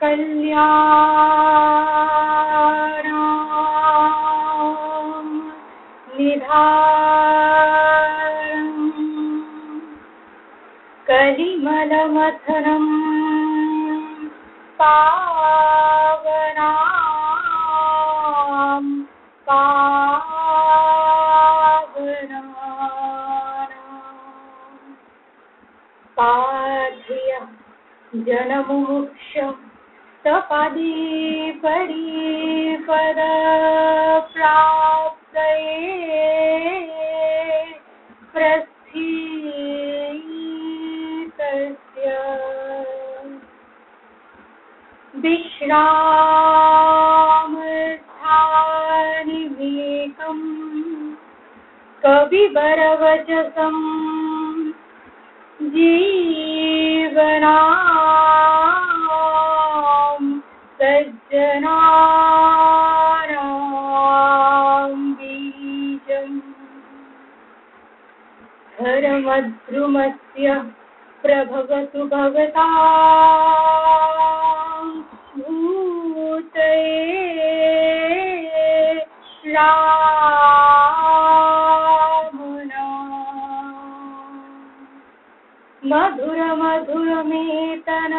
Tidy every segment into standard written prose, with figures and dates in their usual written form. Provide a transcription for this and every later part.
कल्याणं निधारम् कलिमलमथनं पावनां पावनानां पार्थ्य जनमुमुक्ष सपदि परीपद प्राप्तये प्रस्थितस्य विश्रामस्थानमेकं कविवरवचसं जीवनां सज्जनानां बीजम् धर्मद्रुमस्य प्रभवतु भवतां भूतये रामनाम मधुर मधुरमेतन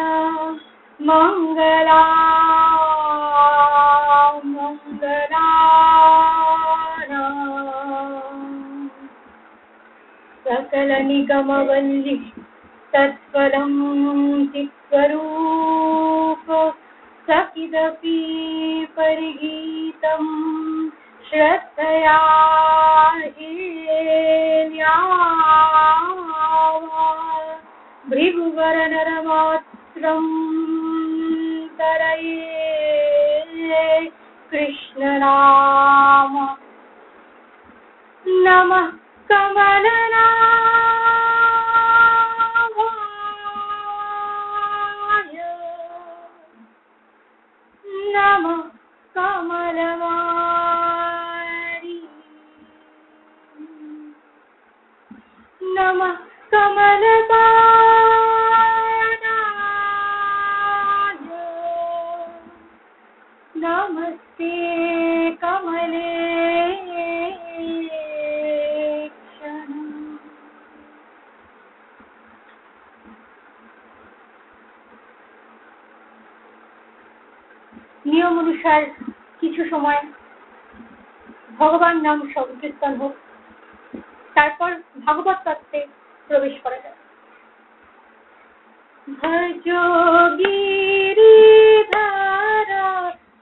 मङ्गलानां सकल निगमवल्ली तत्फलं चित्स्वरूप सखिदपि परिगीतं श्रद्धया भृगुवरनरमात्रं तरये कृष्णनाम नमः कमलनाभाय नमः कमलवारी नमः कमलदानाय नमस्ते कमले নিয়ম অনুসার কিছু সময় ভগবান নাম সংকীর্তন হোক, তারপর ভাগবত তত্ত্বে প্রবেশ করা যায়। ভজ গিরিধর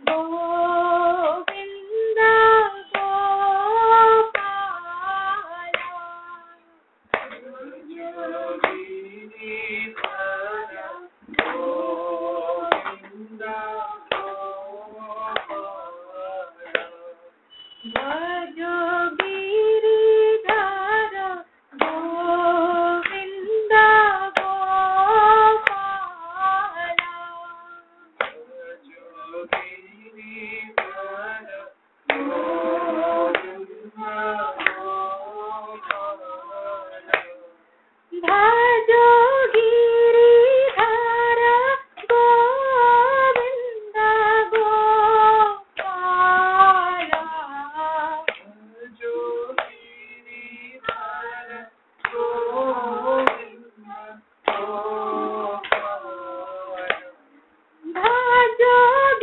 গোবিন্দ গোপাল ভজ গিরিধর গোবিন্দ ভজ গিরিধর গোবিন্দ গোপাল ভজ গিরিধর গোবিন্দ গোপাল ভজ গিরিধর গোবিন্দ গোপাল ভজ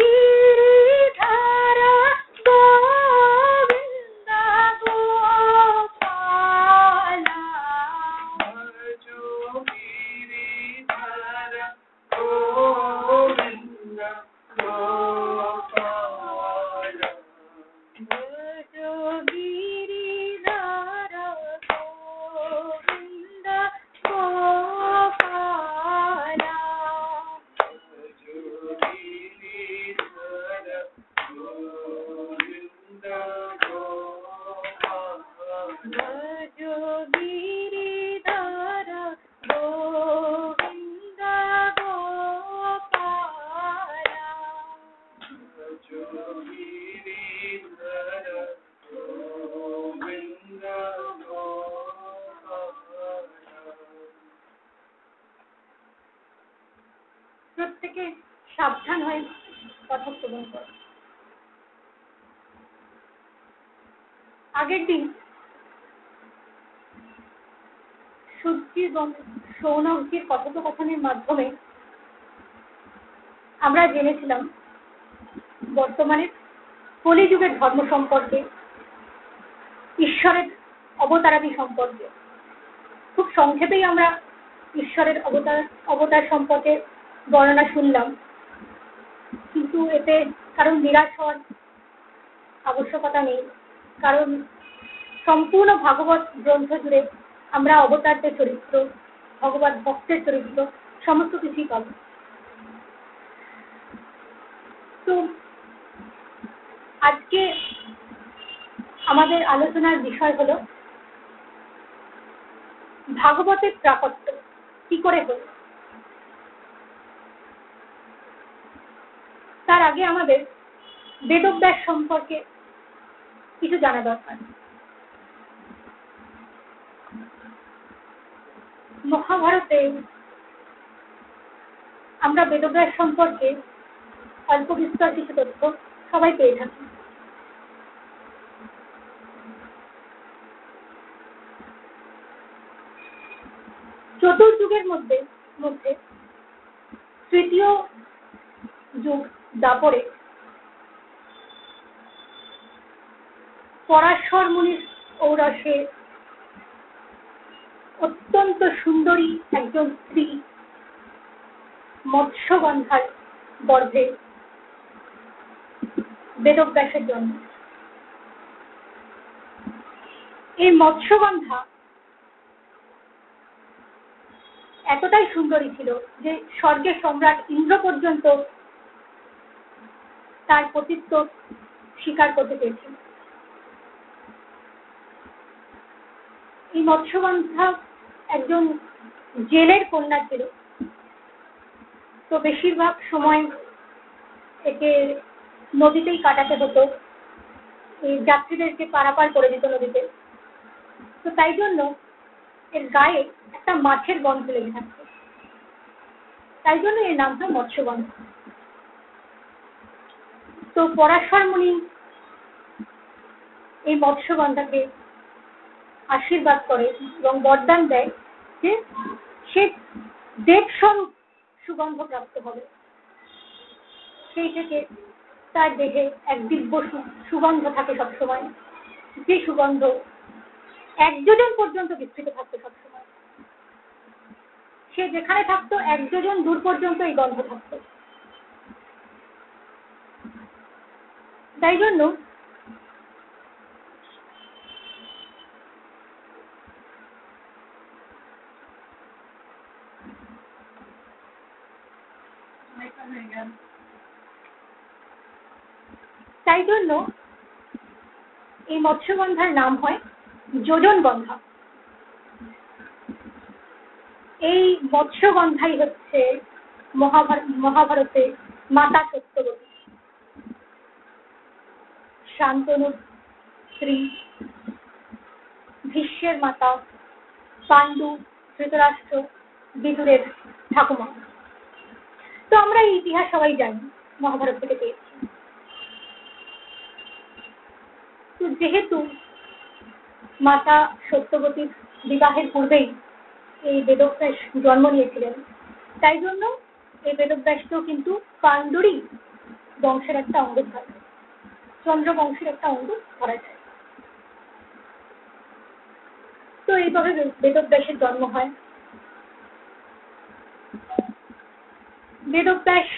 গিরিধর গোবিন্দ গোপাল ভজ গিরিধর গোবিন্দ গোপাল ভজ গিরিধর গোবিন্দ গোপাল ভজ গিরিধর গোবিন্দ গোপাল ভজ গিরিধর গোবিন্দ গোপাল ভজ গিরিধর গোবিন্দ গোপাল ভজ গিরিধর গোবিন্দ গোপাল। প্রত্যেকে সাবধান হয়ে জন্মগ্রহণ করেন। আগের দিন সূর্যি এবং সৌনকজির কথোপকথনের মাধ্যমে আমরা জেনেছিলাম বর্তমানে কলিযুগের ধর্ম সম্পর্কে, ঈশ্বরের অবতারাদি সম্পর্কে। খুব সংক্ষেপেই আমরা ঈশ্বরের অবতার সম্পর্কে বর্ণনা শুনলাম, কিন্তু এতে কারণ নিরাশ হওয়ার আবশ্যকতা নেই, কারণ সম্পূর্ণ ভাগবত গ্রন্থ জুড়ে আমরা অবতারদের চরিত্র, ভগবত ভক্তের চরিত্র সমস্ত কিছুই পাব। তো আজকে আমাদের আলোচনার বিষয় হলো ভাগবতের প্রাকট্য কি করে হল। তার আগে আমাদের বেদব্যাস সম্পর্কে কিছু জানা দরকার। মহাভারতে আমরা বেদব্যাস সম্পর্কে অল্প বিস্তর কিছু তথ্য সবাই পেয়ে থাকি। চতুর্যুগের মধ্যে তৃতীয় যুগ দাপরে পরাশর মুনির ঔরসে অত্যন্ত সুন্দরী একজন স্ত্রী মৎস্যগন্ধার গর্ভে বেদব্যাসের জন্ম। এই মৎস্যগন্ধা এতটাই সুন্দরী ছিল যে স্বর্গের সম্রাট ইন্দ্র পর্যন্ত তার পতিত্ব স্বীকার করতে পেরেছিল। এই মৎস্যগন্ধা একজন জেলের কন্যা ছিল, তো বেশিরভাগ সময় একে নদীতেই কাটাতে হতো, এই যাত্রীদেরকে পারাপার করে দিত নদীতে। তো তাই জন্য এর গায়ে একটা মাছের গন্ধ লেগে থাকতো, তাই জন্য এর নাম হয় মৎস্যগন্ধা। তো পরাশর মুনি এই মৎস্যগন্ধাকে আশীর্বাদ করে এবং বরদান দেয় যে সে দেবস্বরূপ সুগন্ধ প্রাপ্ত হবে। সেই থেকে তার দেহে এক দিব্য সুগন্ধ থাকে সবসময়, যে সুগন্ধ এক যোজন পর্যন্ত বিস্তৃত থাকতো সবসময়। সে যেখানে থাকতো এক যোজন দূর পর্যন্ত এই গন্ধ থাকতো। তাই জন্য এই মৎস্যগন্ধার নাম হয় যোজন গন্ধা। এই মৎস্যগন্ধাই হচ্ছে মহাভারতে মাতা সত্যবতী, শান্তনুর স্ত্রী, ভীষ্মের মাতা, পাণ্ডু, ধৃতরাষ্ট্র, বিদুরের ঠাকুমা। তো আমরা এই ইতিহাস সবাই জানি, মহাভারত থেকে পেয়েছি। তো যেহেতু মাতা সত্যবতীর বিবাহের পূর্বেই এই বেদব্যাস জন্ম নিয়েছিলেন, তাই জন্য এই বেদব্যাসকেও কিন্তু পাণ্ডুরই বংশের একটা অঙ্গ ধরে, চন্দ্র বংশের একটা অঙ্গ ধরা যায়। তো এইভাবে বেদব্যাসের জন্ম হয়। বেদব্যাস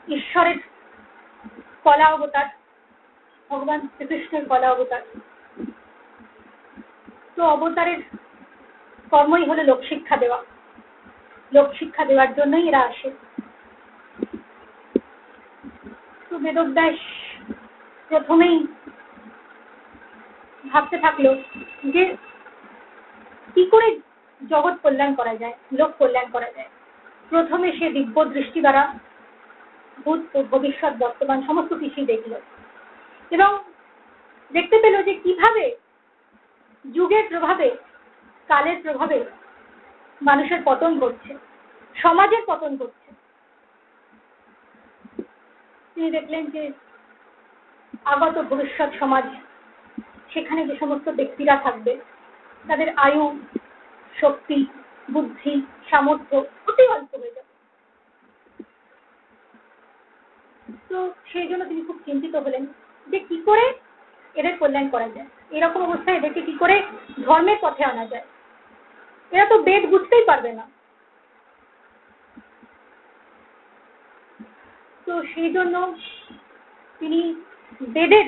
ঈশ্বরের কলা অবতার, ভগবান শ্রীকৃষ্ণের কলা অবতার। তো অবতারের কর্মই হলো লোকশিক্ষা দেওয়া, লোকশিক্ষা দেওয়ার জন্যই এরা আসে। তো বেদব্যাস প্রথমেই ভাবতে থাকলো যে কি করে জগৎ কল্যাণ করা যায়, লোক কল্যাণ করা যায়। প্রথমে সে দিব্য দৃষ্টি দ্বারা ভূত ভবিষ্যৎ বর্তমান সমস্ত কিছুই দেখল এবং দেখতে পেল যে কিভাবে যুগের প্রভাবে, কালের প্রভাবে মানুষের পতন ঘটছে, সমাজের পতন ঘটছে। তিনি দেখলেন যে আগত ভবিষ্যৎ সমাজ, সেখানে যে সমস্ত ব্যক্তিরা থাকবে তাদের আয়ু, শক্তি, বুদ্ধি, সামর্থ্য অতি অল্প হয়ে যাবে। তো সেই জন্য তিনি খুব চিন্তিত হলেন যে কি করে এদের কল্যাণ করা যায়, এরকম অবস্থায় এদেরকে কি করে ধর্মের পথে আনা যায়, এরা তো বেদ বুঝতেই পারবে না। তো সেই জন্য তিনি বেদের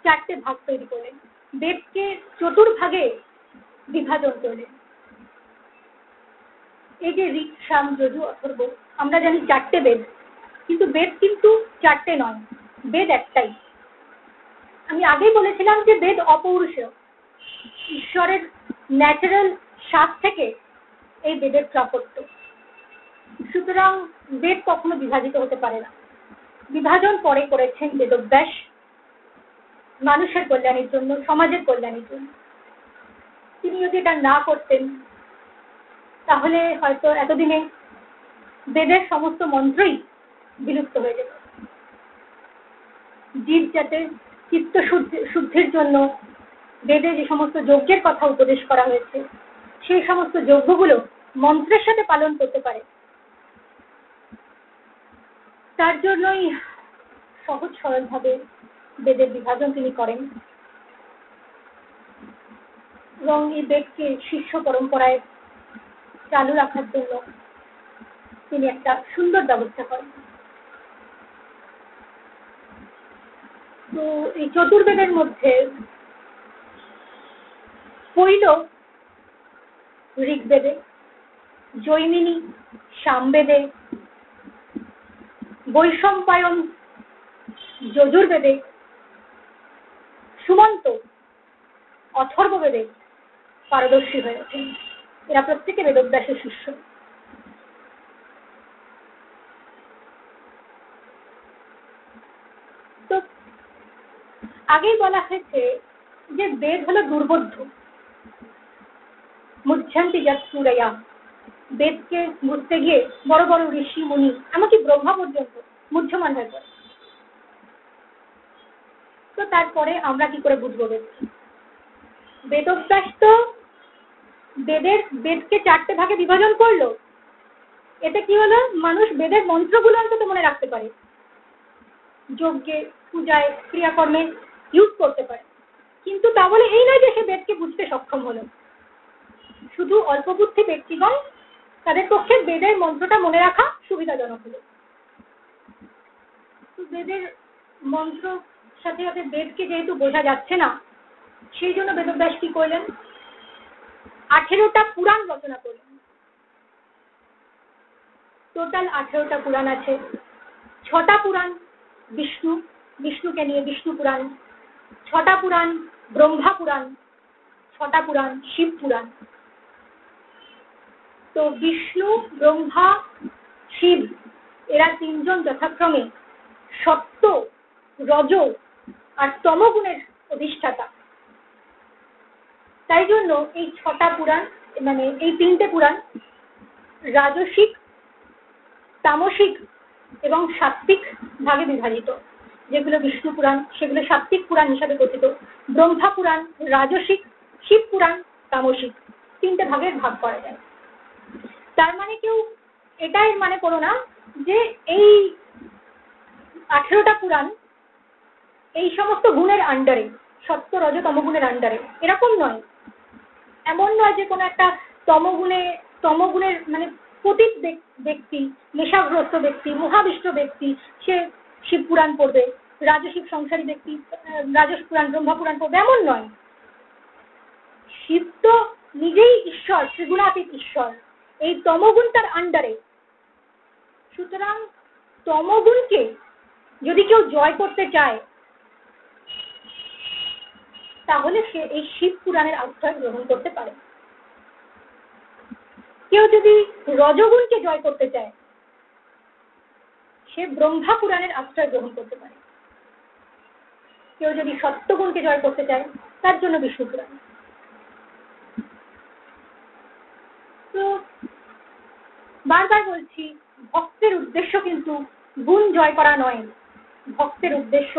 4টে ভাগ তৈরি করলেন, বেদকে চতুর্ভাগে বিভাজন করলেন। এই যে ঋক, সাম, যজু, অথর্ব, আমরা জানি 4টে বেদ, কিন্তু বেদ কিন্তু 4টে নয়, বেদ একটাই। আমি আগেই বলেছিলাম যে বেদ অপৌরুষেয়, ঈশ্বরের ন্যাচারাল শ্বাস থেকে এই বেদের প্রাপত্য। সুতরাং বেদ কখনো বিভাজিত হতে পারে না। বিভাজন পরে করেছেন বেদব্যাস, মানুষের কল্যাণের জন্য, সমাজের কল্যাণের জন্য। তিনি যদি এটা না করতেন তাহলে হয়তো এতদিনে বেদের সমস্ত মন্ত্রই বিলুপ্ত হয়ে যেত। জীব যাতে চিত্ত শুদ্ধির জন্য বেদে যে সমস্ত যজ্ঞের কথা উপদেশ করা হয়েছে, সেই সমস্ত যজ্ঞগুলো মন্ত্রের সাথে পালন করতে পারে, তার জন্যই সহজ সরলভাবে বেদের বিভাজন তিনি করেন এবং এই বেদকে শিষ্য পরম্পরায় চালু রাখার জন্য তিনি একটা সুন্দর ব্যবস্থা করেন। তো এই চতুর্বেদের মধ্যে পৈল ঋগ্বেদে, জৈমিনী সামবেদে, বৈশম্পায়ন যজুর্বেদে, সুমন্ত অথর্ববেদে পারদর্শী হয়ে ওঠেন। এরা প্রত্যেকে বেদব্যাসের শিষ্য। তো আগেই বলা হয়েছে যে বেদ হলো দুর্বোধ্য, মুচ্ছন্তি যৎসূরয়া। বেদকে বুঝতে গিয়ে বড় বড় ঋষি মুনি, এমনকি ব্রহ্মা পর্যন্ত মুহ্যমান হয়ে পড়ে। তো তারপরে আমরা কি করে বুঝবো বেদকে? বেদব্যাস তো বেদকে 4টে ভাগে বিভাজন করলো, এতে কি হলো, মানুষ বেদের মন্ত্রগুলো অন্তত মনে রাখতে পারে, যজ্ঞে, পূজায়, ক্রিয়াকর্মে ইউজ করতে পারে। কিন্তু তা বলে এই নয় যে সে বেদকে বুঝতে সক্ষম হলো। শুধু অল্প বুদ্ধি ব্যক্তিগণ, তাদের পক্ষে বেদের মন্ত্রটা মনে রাখা সুবিধাজনক হলো। বেদের মন্ত্র সাথে সাথে বেদকে যেহেতু বোঝা যাচ্ছে না, সেই জন্য বেদব্যাস কি করলেন, 18টা পুরাণ রচনা করলেন। টোটাল 18টা পুরাণ আছে। 6টা পুরাণ বিষ্ণুকে নিয়ে, বিষ্ণু পুরাণ। 6টা পুরাণ ব্রহ্মা পুরাণ। 6টা পুরাণ শিব পুরাণ। তো বিষ্ণু, ব্রহ্মা, শিব এরা 3জন যথাক্রমে সত্য, রজ আর তমগুণের অধিষ্ঠাতা। তাই জন্য এই 6টা পুরাণ, মানে এই 3টে পুরাণ রাজসিক, তামসিক এবং সাত্ত্বিক ভাগে বিভাজিত। যেগুলো বিষ্ণু পুরাণ সেগুলো সাত্ত্বিক পুরাণ হিসাবে গঠিত, ব্রহ্মা পুরাণ রাজসিক, শিব পুরাণ তামসিক, 3টে ভাগে ভাগ করা যায়। তার মানে কেউ এটাই মানে করো না যে এই 18টা পুরাণ এই সমস্ত গুণের আন্ডারে, সত্য রজ তমগুণের আন্ডারে, এরকম নয়। এমন নয় যে কোনো একটা তমগুণের মানে পতিত ব্যক্তি, নেশাগ্রস্ত ব্যক্তি, মহাবিষ্ট ব্যক্তি সে শিব পুরাণ পড়বে, রাজসিক সংসারী ব্যক্তি রাজস পুরাণ, ব্রহ্মা পুরাণ পড়বে, এমন নয়। শিব তো নিজেই ঈশ্বর, ত্রিগুণাতীত ঈশ্বর, এই তমগুণ তার আন্ডারে। সুতরাং তমগুণকে যদি কেউ জয় করতে চায় তাহলে সে এই শিব পুরাণের আশ্রয় গ্রহণ করতে পারে। কেউ যদি রজগুণকে জয় করতে চায় সে ব্রহ্মা পুরাণের আশ্রয় গ্রহণ করতে পারে। কেউ যদি সত্যগুণকে জয় করতে চায় তার জন্য বিষ্ণু পুরাণ। তো বারবার বলছি, ভক্তের উদ্দেশ্য কিন্তু গুণ জয় করা নয়, ভক্তের উদ্দেশ্য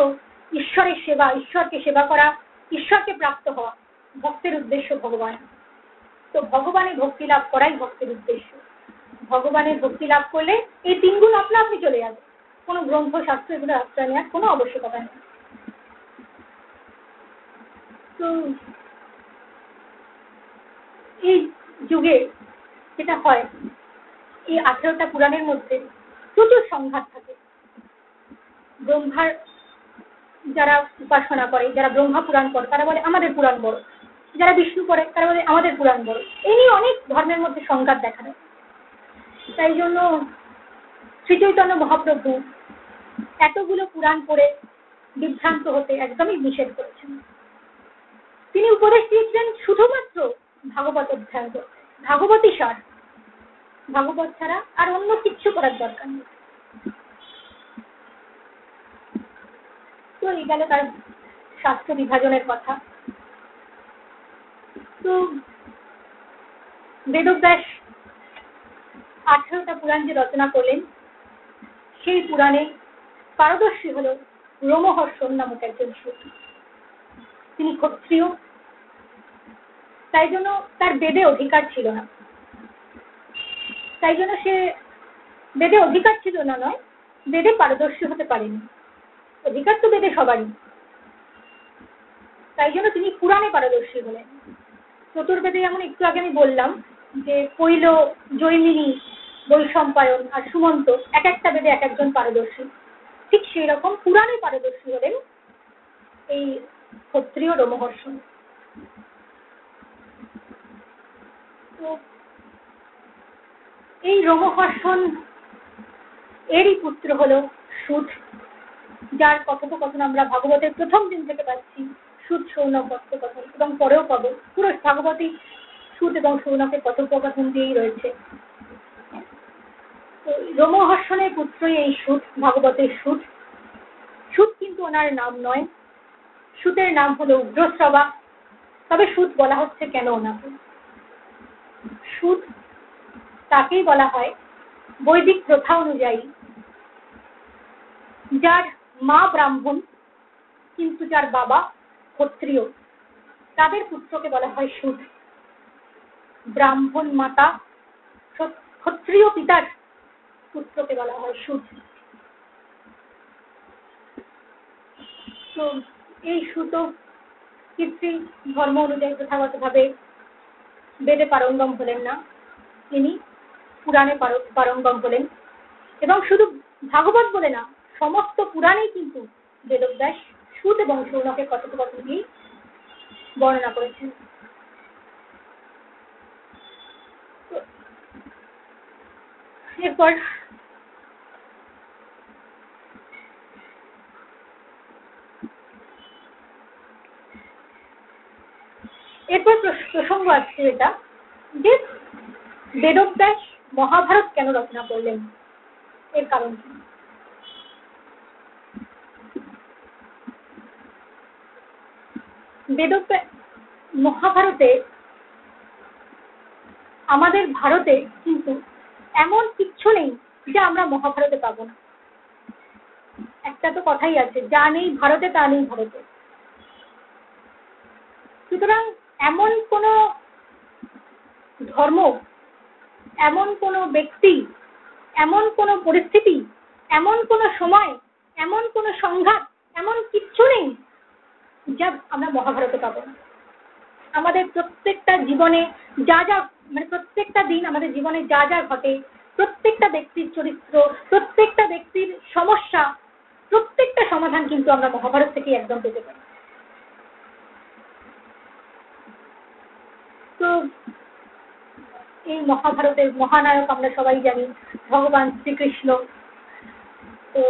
ঈশ্বরের সেবা, ঈশ্বরকে সেবা করা, ঈশ্বরকে প্রাপ্ত হওয়া, ভক্তের উদ্দেশ্য ভগবান। তো ভগবানের ভক্তি লাভ করাই ভক্তের উদ্দেশ্য। ভগবানের ভক্তি লাভ করলে এই তিনগুণ আপনা আপনি চলে যাবে, কোনো গ্রন্থ শাস্ত্র এগুলো আশ্রয় নেওয়ার কোনো আবশ্যকতা নেই। তো এই যুগে যেটা হয়, এই 18টা পুরাণের মধ্যে প্রচুর সংঘাত থাকে। ব্রহ্মার যারা উপাসনা করে, যারা ব্রহ্মা পুরাণ করে তারা বলে আমাদের পুরাণ বড়, যারা বিষ্ণু করে তারা বলে আমাদের পুরাণ বড়। এই নিয়ে অনেক ধর্মের মধ্যে সংঘাত দেখা দেয়। তাই জন্য শ্রী চৈতন্য মহাপ্রভু এতগুলো পুরাণ পড়ে বিভ্রান্ত হতে একদমই নিষেধ করেছেন। তিনি উপদেশ দিয়েছিলেন শুধুমাত্র ভাগবত অধ্যয়ন করতে, ভাগবতী সার, ভাগবত ছাড়া আর অন্য কিচ্ছু করার দরকার নেই। তো এই গেল তার শাস্ত্র বিভাজনের কথা। তো বেদব্যাস 18টা পুরাণ যে রচনা করলেন, সেই পুরাণে পারদর্শী হল রোমহর্ষণ নামক একজন সুত। তিনি ক্ষত্রিয়, তাই জন্য তার বেদে অধিকার ছিল না। তাই জন্য সে বেদে অধিকার ছিল না নয়, বেদে পারদর্শী হতে পারেনি। অধিকার তো বেদে সবারই, তাই জন্য তিনি পুরাণে পারদর্শী হলেন। চতুর্বেদে যেমন একটু আগে আমি বললাম যে কৈল, জৈমিনী, বৈশম্পায়ন আর সুমন্ত এক একটা বেদে এক একজন পারদর্শী, ঠিক সেই রকম পুরাণে পারদর্শী হলেন এই ক্ষত্রিয় রোমহর্ষণ। তো এই রোমহর্ষণ এরই পুত্র হলো সুত, যার কথোপকথন আমরা ভাগবতের প্রথম দিন থেকে পাচ্ছি। সুত সৌনক কথোপকথন, এবং পরেও পাবো। পুরো ভাগবতী সুত এবং সৌনকের কথোপকথন দিয়েই রয়েছে। রোমহর্ষণের পুত্রই এই সুত, ভাগবতের সুত। সুত কিন্তু ওনার নাম নয়, সুতের নাম হলো উগ্রশ্রবা। তবে সুত বলা হচ্ছে কেন ওনাকে? সুত তাকেই বলা হয় বৈদিক প্রথা অনুযায়ী যার মা ব্রাহ্মণ কিন্তু যার বাবা ক্ষত্রিয়, তাদের পুত্রকে বলা হয় সুত। ব্রাহ্মণ মাতা ক্ষত্রিয় পিতার পুত্রকে বলা হয় সুত। তো এই সুত কীর্তি ধর্ম অনুযায়ী প্রথাগতভাবে বেদে পারঙ্গম হলেন না, তিনি পুরাণে পারঙ্গম হলেন। এবং শুধু ভাগবত বলে না, সমস্ত পুরাণেই কিন্তু বেদব্যাস সুত এবং সৌনকের কথোপকথন নিয়ে বর্ণনা করেছেন। এরপর প্রসঙ্গ আসছে এটা যে বেদব্যাস মহাভারত কেন রচনা করলেন, এর কারণ কি? বেদব্যাস মহাভারতে, আমাদের ভারতে কিন্তু এমন কিচ্ছু নেই যা আমরা মহাভারতে পাবো না। একটা তো কথাই আছে, যা নেই ভারতে তা নেই ভারতে। সুতরাং এমন কোন ধর্ম, এমন কোন ব্যক্তি, এমন কোন পরিস্থিতি, এমন কোন সময়, এমন কোন সংঘাত, এমন কিচ্ছু নেই যা আমরা মহাভারতে পাবো না। আমাদের প্রত্যেকটা জীবনে যা যা, মানে প্রত্যেকটা দিন আমাদের জীবনে যা যা ঘটে, প্রত্যেকটা ব্যক্তির চরিত্র, প্রত্যেকটা ব্যক্তির সমস্যা, প্রত্যেকটা সমাধান কিন্তু আমরা মহাভারত থেকে একদম পেতে পারি। তো এই মহাভারতের মহানায়ক আমরা সবাই জানি ভগবান শ্রীকৃষ্ণ। তো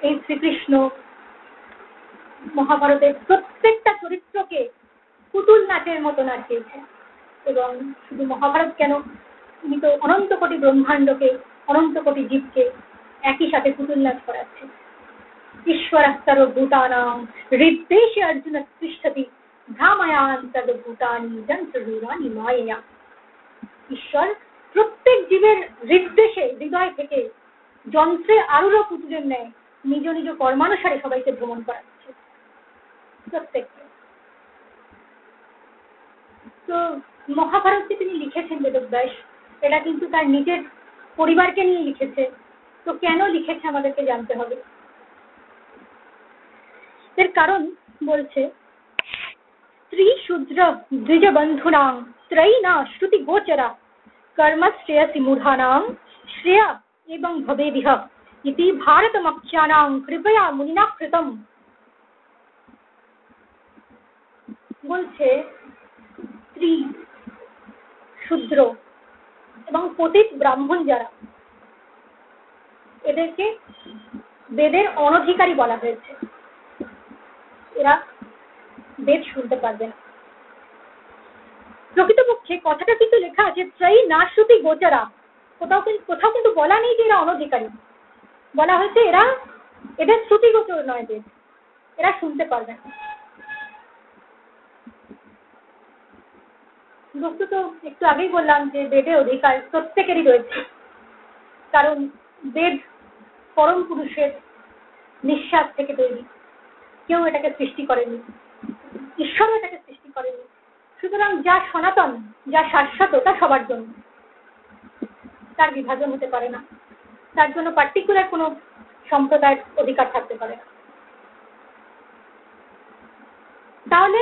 এই শ্রীকৃষ্ণ মহাভারতের প্রত্যেকটা চরিত্রকে পুতুল নাচের মতো নাচিয়েছেন। এবং শুধু মহাভারত কেন, তিনি তো অনন্ত কোটি ব্রহ্মাণ্ডকে, অনন্ত কোটি জীবকে একই সাথে পুতুল নাচ করাচ্ছেন। ঈশ্বরাস্তর ভূতানাং হৃদ্দেশে অর্জুন তিষ্ঠতি ভ্রামায়ান তদ ভূতানি যন্ত্ররূপানি মায়া। ঈশ্বর প্রত্যেক জীবের হৃদ্দেশে, হৃদয় থেকে যন্ত্রে আরূঢ় পুতুলের ন্যায় নিজ নিজ কর্মানুসারে সবাইকে ভ্রমণ করাচ্ছে, প্রত্যেককে। তো মহাভারতকে তিনি লিখেছেন বেদব্যাস, এটা কিন্তু তার নিজের পরিবারকে নিয়ে লিখেছে। তো কেন লিখেছে আমাদেরকে জানতে হবে। এর কারণ বলছে, স্ত্রী শূদ্র দ্বিজ বন্ধুনাং ত্রয়ীনা শ্রুতি গোচরা কর্ম শ্রেয়সি মূঢ়ানাং শ্রেয়া এবং ভবেদিহ ইতি ভারতমখ্যানাং কৃপয়া মুনিনা কৃতম। বলছে স্ত্রী, শূদ্র এবং পতিত ব্রাহ্মণ যারা, এদেরকে বেদের অনধিকারী বলা হয়েছে। এরা বেদ শুনতে পারবে না। প্রকৃতপক্ষে কথাটা কিন্তু লেখা আছে ত্রয়ী না শ্রুতি গোচরা, কোথাও কিন্তু বলা নেই যে এরা অনধিকারী। বলা হয়েছে এদের শ্রুতি গোচর নয় বেদ, এরা শুনতে পারবে না। বস্তুত একটু আগেই বললাম যে বেদে অধিকার প্রত্যেকেরই রয়েছে, কারণ বেদ পরম পুরুষের নিঃশ্বাস থেকে তৈরি। কেউ এটাকে সৃষ্টি করেনি, ঈশ্বরও এটাকে সৃষ্টি করেনি। সুতরাং যা সনাতন, যা শাশ্বত, তা সবার জন্য, তার বিভাজন হতে পারে না, তার জন্য পার্টিকুলার কোনো সম্প্রদায়ের অধিকার থাকতে পারে না। তাহলে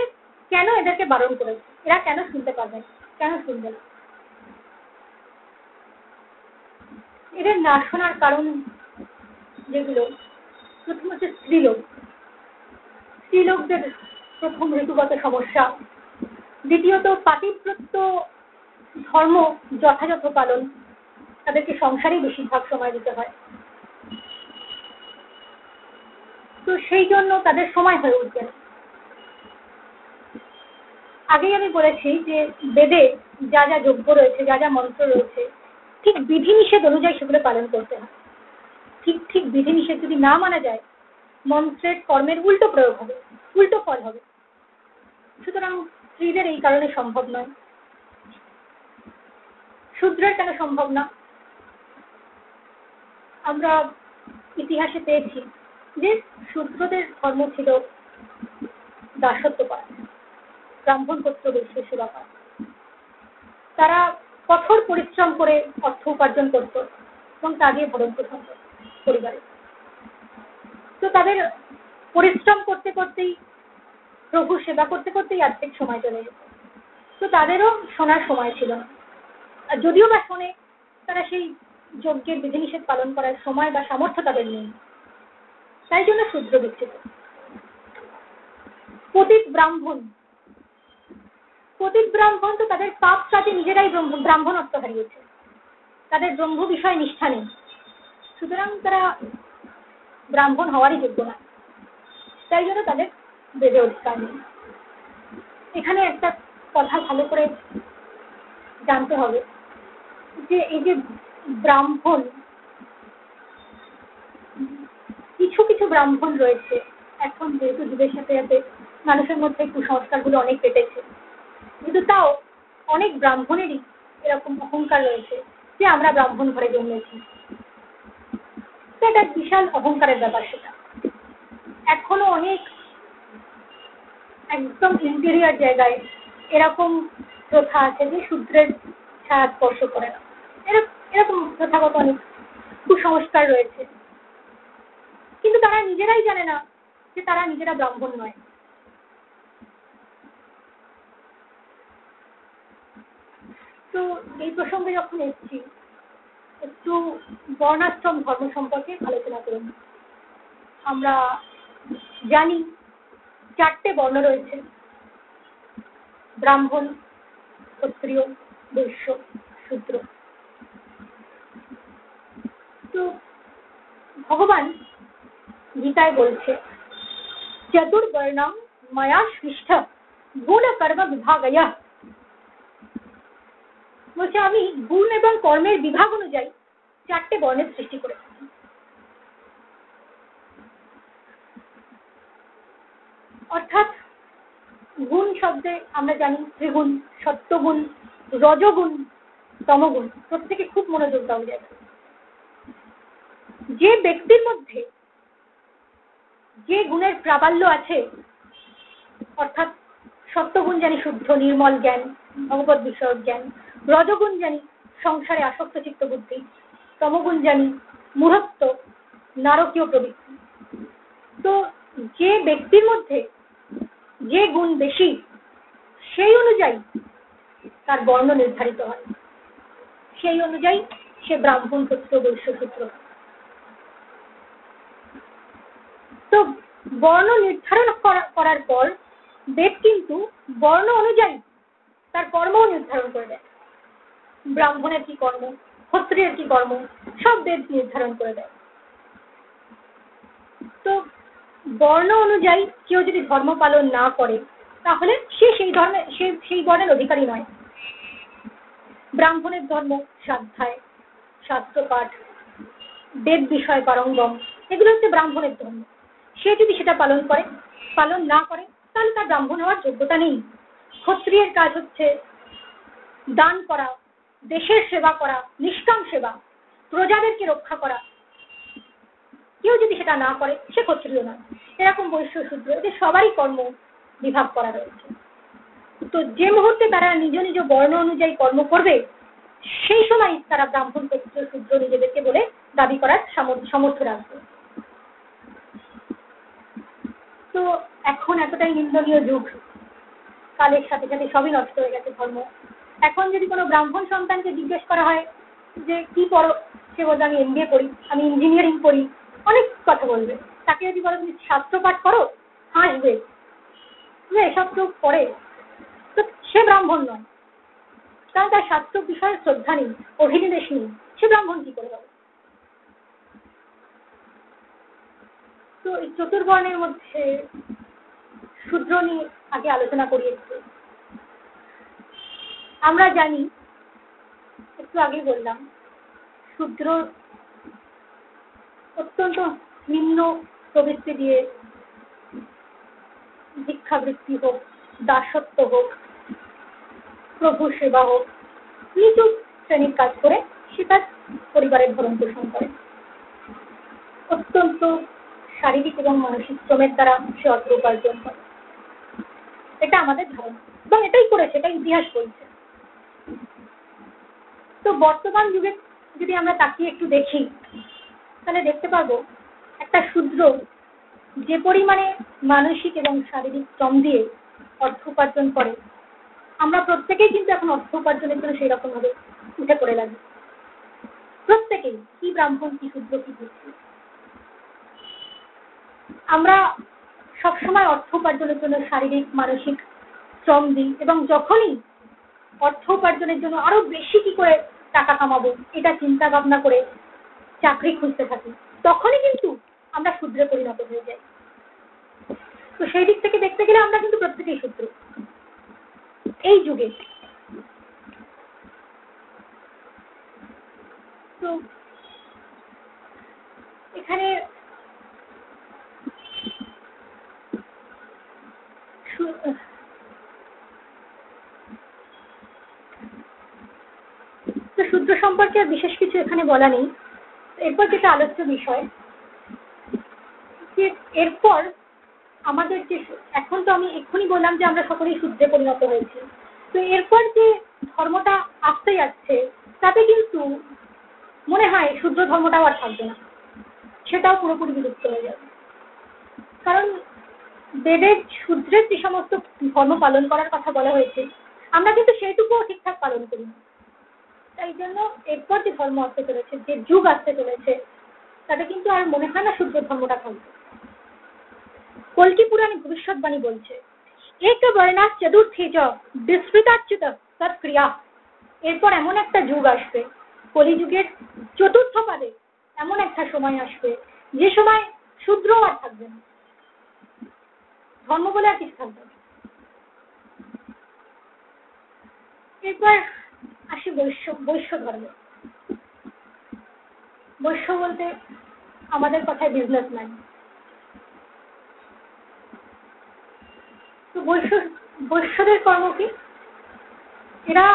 কেন এদেরকে বারণ করেছে? এরা কেন শুনতে পারবে না, কেন শুনবে না? এদের না শোনার কারণ যেগুলো, প্রথম হচ্ছে স্ত্রীলোক। স্ত্রীলোকদের প্রথম ঋতুগত সমস্যা, দ্বিতীয়ত পাতিব্রত্য ধর্ম যথাযথ পালন, তাদেরকে সংসারেই বেশিরভাগ সময় দিতে হয়। তো সেই জন্য তাদের সময় হয়ে উঠবে না। আগেই আমি বলেছি যে বেদে যা যা যজ্ঞ রয়েছে, যা যা মন্ত্র রয়েছে, ঠিক বিধিনিষেধ অনুযায়ী সেগুলো পালন করতে হয়। ঠিক বিধিনিষেধ যদি না মানা যায়, মন্ত্রের কর্মের উল্টো প্রয়োগ হবে, উল্টো ফল হবে। সুতরাং স্ত্রীদের এই কারণে সম্ভব নয়। শূদ্রের কেন সম্ভব না? আমরা ইতিহাসে পেয়েছি যে শূদ্রদের ধর্ম ছিল দাসত্ব করা, ব্রাহ্মণ গোত্র বৈশ্যের সেবা করা। তারা কঠোর পরিশ্রম করে অর্থ উপার্জন করত এবং তা দিয়ে ভরণ পোষণ করত পরিবারে। তো তাদের পরিশ্রম করতে করতেই, প্রভু সেবা করতে করতেই অর্ধেক সময় চলে যেত। তো তাদেরও শোনার সময় ছিল না। আর যদিও বা শোনে, তারা সেই যজ্ঞের বিধিনিষেধ পালন করার সময় বা সামর্থ্য তাদের নেই। তাই জন্য শূদ্র বিচ্ছিত। পতিত ব্রাহ্মণ তো তাদের পাপ কাজে নিজেরাই ব্রাহ্মণত্ব হারিয়েছে, তাদের ব্রহ্ম বিষয় নিষ্ঠা নেই। সুতরাং তারা ব্রাহ্মণ হওয়ারই যোগ্য না, তাই জন্য তাদের বেদে অধিকার নেই। এখানে একটা কথা ভালো করে জানতে হবে যে এই যে ব্রাহ্মণ, কিছু ব্রাহ্মণ রয়েছে, এখন যেহেতু যুগের সাথে সাথে মানুষের মধ্যে কুসংস্কারগুলো অনেক পেটেছে, কিন্তু তাও অনেক ব্রাহ্মণেরই এরকম অহংকার রয়েছে যে আমরা ব্রাহ্মণ ঘরে জন্মেছি। এটা বিশাল অহংকারের ব্যাপার। সেটা এখনো অনেক একদম ইন্টেরিয়ার জায়গায় এরকম প্রথা আছে যে শূদ্রের ছায়া স্পর্শ করে না। এরকম প্রথাগত অনেক কুসংস্কার রয়েছে, কিন্তু তারা নিজেরাই জানে না যে তারা নিজেরা ব্রাহ্মণ নয়। তো এই প্রসঙ্গে যখন এসেছি, একটু বর্ণাশ্রম ধর্ম সম্পর্কে আলোচনা করুন। আমরা জানি 4টে বর্ণ রয়েছে: ব্রাহ্মণ, ক্ষত্রিয়, বৈশ্য, শূদ্র। তো ভগবান গীতায় বলছে, চতুর্বর্ণম মায়া সৃষ্ট গুণ কর্ম বিভাগয়ঃ। বলছে আমি গুণ এবং কর্মের বিভাগ অনুযায়ী 4টে বর্ণের সৃষ্টি করেছি। অর্থাৎ গুণ শব্দে আমরা জানি ত্রিগুণ, সত্যগুণ, রজগুণ, তমগুণ। প্রত্যেকে খুব মনোযোগ দেওয়া যায়। যে ব্যক্তির মধ্যে যে গুণের প্রাবল্য আছে, অর্থাৎ সত্যগুণ জানি শুদ্ধ নির্মল জ্ঞান, ভগবত বিষয়ক জ্ঞান, রজগুণ জানি সংসারে আসক্ত চিত্ত বুদ্ধি, তমগুণ জানি মূঢ়ত্ব, নারকীয় প্রবৃত্তি। তো যে ব্যক্তির মধ্যে যে গুণ বেশি, সেই অনুযায়ী তার বর্ণ নির্ধারিত হয়, সেই অনুযায়ী সে ব্রাহ্মণ, ক্ষত্রিয়, বৈশ্য, শূদ্র। তো বর্ণ নির্ধারণ করার পর বেদ কিন্তু বর্ণ অনুযায়ী তার কর্ম নির্ধারণ করে দেয়। ব্রাহ্মণের কি কর্ম, ক্ষত্রিয়ের কি কর্ম, সব বেদ নির্ধারণ করে দেয়। তো বর্ণ অনুযায়ী কেউ যদি ধর্ম পালন না করে, তাহলে সে সেই বর্ণের অধিকারী নয়। ব্রাহ্মণের ধর্ম স্বাধ্যায়, শাস্ত্র পাঠ, বেদ বিষয় পারঙ্গম, এগুলো হচ্ছে ব্রাহ্মণের ধর্ম। সে যদি সেটা পালন না করে, তাহলে তার ব্রাহ্মণ হওয়ার যোগ্যতা নেই। ক্ষত্রিয়ের কাজ হচ্ছে দান করা, দেশের সেবা করা, নিষ্কাম সেবা, প্রজাদেরকে রক্ষা করা। কেউ যদি সেটা না করে, সে ক্ষত্রিয় নয়। এরকম বৈশ্য, শূদ্র, এদের সবারই কর্ম বিভাগ করা রয়েছে। তো যে মুহূর্তে তারা নিজ নিজ বর্ণ অনুযায়ী কর্ম করবে, সেই সময় তারা ব্রাহ্মণ, ক্ষত্রিয়, শূদ্র নিজেদেরকে বলে দাবি করার সামর্থ্য রাখবে। তো এখন এতটাই নিন্দনীয় যুগ, কালের সাথে সাথে সবই নষ্ট হয়ে গেছে ধর্ম। এখন যদি কোনো ব্রাহ্মণ সন্তানকে জিজ্ঞেস করা হয় যে কি পড়ো, সে বলবে আমি MBA করি, আমি ইঞ্জিনিয়ারিং করি, অনেক কথা বলবে। তাকে যদি বলো তুমি শাস্ত্র পাঠ করো, হাসবে যে এসব তো করে। তো সে ব্রাহ্মণ নয়, কারণ তার শাস্ত্র বিষয়ে শ্রদ্ধা নেই, অভিনিবেশ নেই। সে ব্রাহ্মণ কি করে হবে? তো এই চতুর্বর্ণের মধ্যে শূদ্র নিয়ে আগে আলোচনা করি একটু। আমরা জানি, একটু আগে বললাম, শূদ্র অত্যন্ত নিম্ন প্রবৃত্তি দিয়ে ভিক্ষাবৃত্তি হোক, দাসত্ব হোক, প্রভু সেবা হোক, নিচু শ্রেণীর কাজ করে সে তার পরিবারের ভরণ পোষণ করে। অত্যন্ত শারীরিক এবং মানসিক শ্রমের দ্বারা সে অর্থ উপার্জন করে। এটা আমাদের ধারণা এবং এটাই করেছে, এটা ইতিহাস বলছে। তো বর্তমান যুগে যদি আমরা তাকিয়ে একটু দেখি, তাহলে দেখতে পাবো একটা শূদ্র যে পরিমাণে মানসিক এবং শারীরিক শ্রম দিয়ে অর্থ উপার্জন করে, আমরা প্রত্যেকেই কিন্তু এখন অর্থ উপার্জনের জন্য সেই রকম ভাবে উঠে পড়ে লাগি। প্রত্যেকেই, কি ব্রাহ্মণ, কি শূদ্র, কি ক্ষত্রিয়, আমরা সবসময় অর্থ উপার্জনের জন্য শারীরিক মানসিক শ্রম দিই এবং যখনই অর্থ উপার্জনের জন্য আরো বেশি কি করে টাকা কামাবো এটা চিন্তা ভাবনা করে চাকরি খুঁজতে থাকি, তখনই কিন্তু আমরা শূদ্রে পরিণত হয়ে যাই। তো সেই দিক থেকে দেখতে গেলে আমরা কিন্তু প্রত্যেকেই শূদ্র এই যুগে। তো এখানে তো শূদ্র সম্পর্কে বিশেষ কিছু এখানে বলা নেই। এরপর যেটা আলোচ্য বিষয়, যে এরপর আমাদের যে, এখন তো আমি এক্ষুনি বললাম যে আমরা সকলেই শূদ্রে পরিণত হয়েছি। তো এরপর যে ধর্মটা আসতে যাচ্ছে, তাতে কিন্তু মনে হয় শূদ্র ধর্মটাও আর থাকবে না, সেটাও পুরোপুরি বিলুপ্ত হয়ে যাবে। কারণ বেদের শূদ্রের যে সমস্ত ধর্ম পালন করার কথা বলা হয়েছে, আমরা কিন্তু সেইটুকুও ঠিকঠাক পালন করি না। তাই জন্য এরপর যে ধর্ম আসতে চলেছে, যে যুগ আসতে চলেছে, তাতে কিন্তু আর মনে হয় না শূদ্র ধর্মটা থাকবে। কল্কি পুরাণে ভবিষ্যৎবাণী বলছে, এক বর্ণা চতুর্থী চ বিস্মৃতাচ্যুত তৎক্রিয়া। এরপর এমন একটা যুগ আসবে, কলিযুগের চতুর্থ পাদে এমন একটা সময় আসবে, যে সময় শূদ্র আর থাকবে না, ধর্ম বলে আর কিছু থাকবে না। এরপর আসি বৈশ্য ধর্ম। বৈশ্য বলতে আমাদের কথায় বিজনেসম্যান। তো বৈশ্যদের কর্ম কি? এরা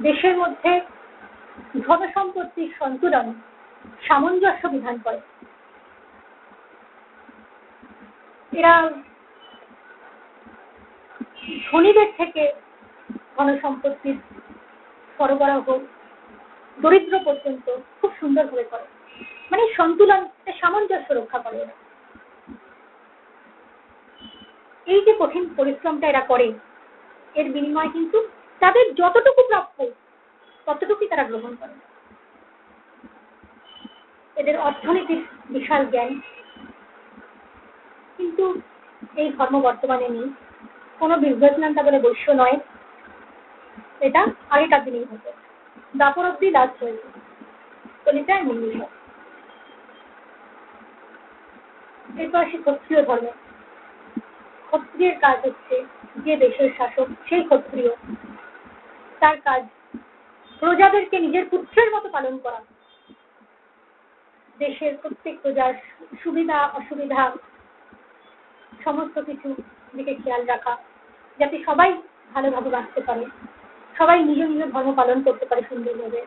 দেশের মধ্যে ধন সম্পত্তির সন্তুলন সামঞ্জস্য বিধান করে। এরা ধনীদের থেকে ধনসম্পত্তির সরবরাহ দরিদ্র পর্যন্ত খুব সুন্দরভাবে করে, মানে সন্তুলন, সামঞ্জস্য রক্ষা করে এরা। এই যে কঠিন পরিশ্রমটা এরা করে, এর বিনিময়ে কিন্তু তাদের যতটুকু প্রাপ্য ততটুকুই তারা গ্রহণ করে। এদের অর্থনীতির বিশাল জ্ঞান, কিন্তু এই ধর্ম বর্তমানে নেই। কোনো বিজনেসম্যানটা বলে বৈশ্য নয়, এটা আগেকার দিনেই হতো। দাপর অব্দি লাস্ট হয়েছে, কলিতায় মূল বিষয়। এরপর আসি ক্ষত্রিয় ধর্মে। ক্ষত্রিয়ের কাজ হচ্ছে, যে দেশের শাসক সেই ক্ষত্রিয়, তার কাজ প্রজাদেরকে নিজের পুত্রের মতো পালন করা। দেশের প্রত্যেক প্রজার সুবিধা অসুবিধা সমস্ত কিছু দিকে খেয়াল রাখা, যাতে সবাই ভালোভাবে বাঁচতে পারে, সবাই নিজ নিজ ধর্ম পালন করতে পারে সুন্দরভাবে,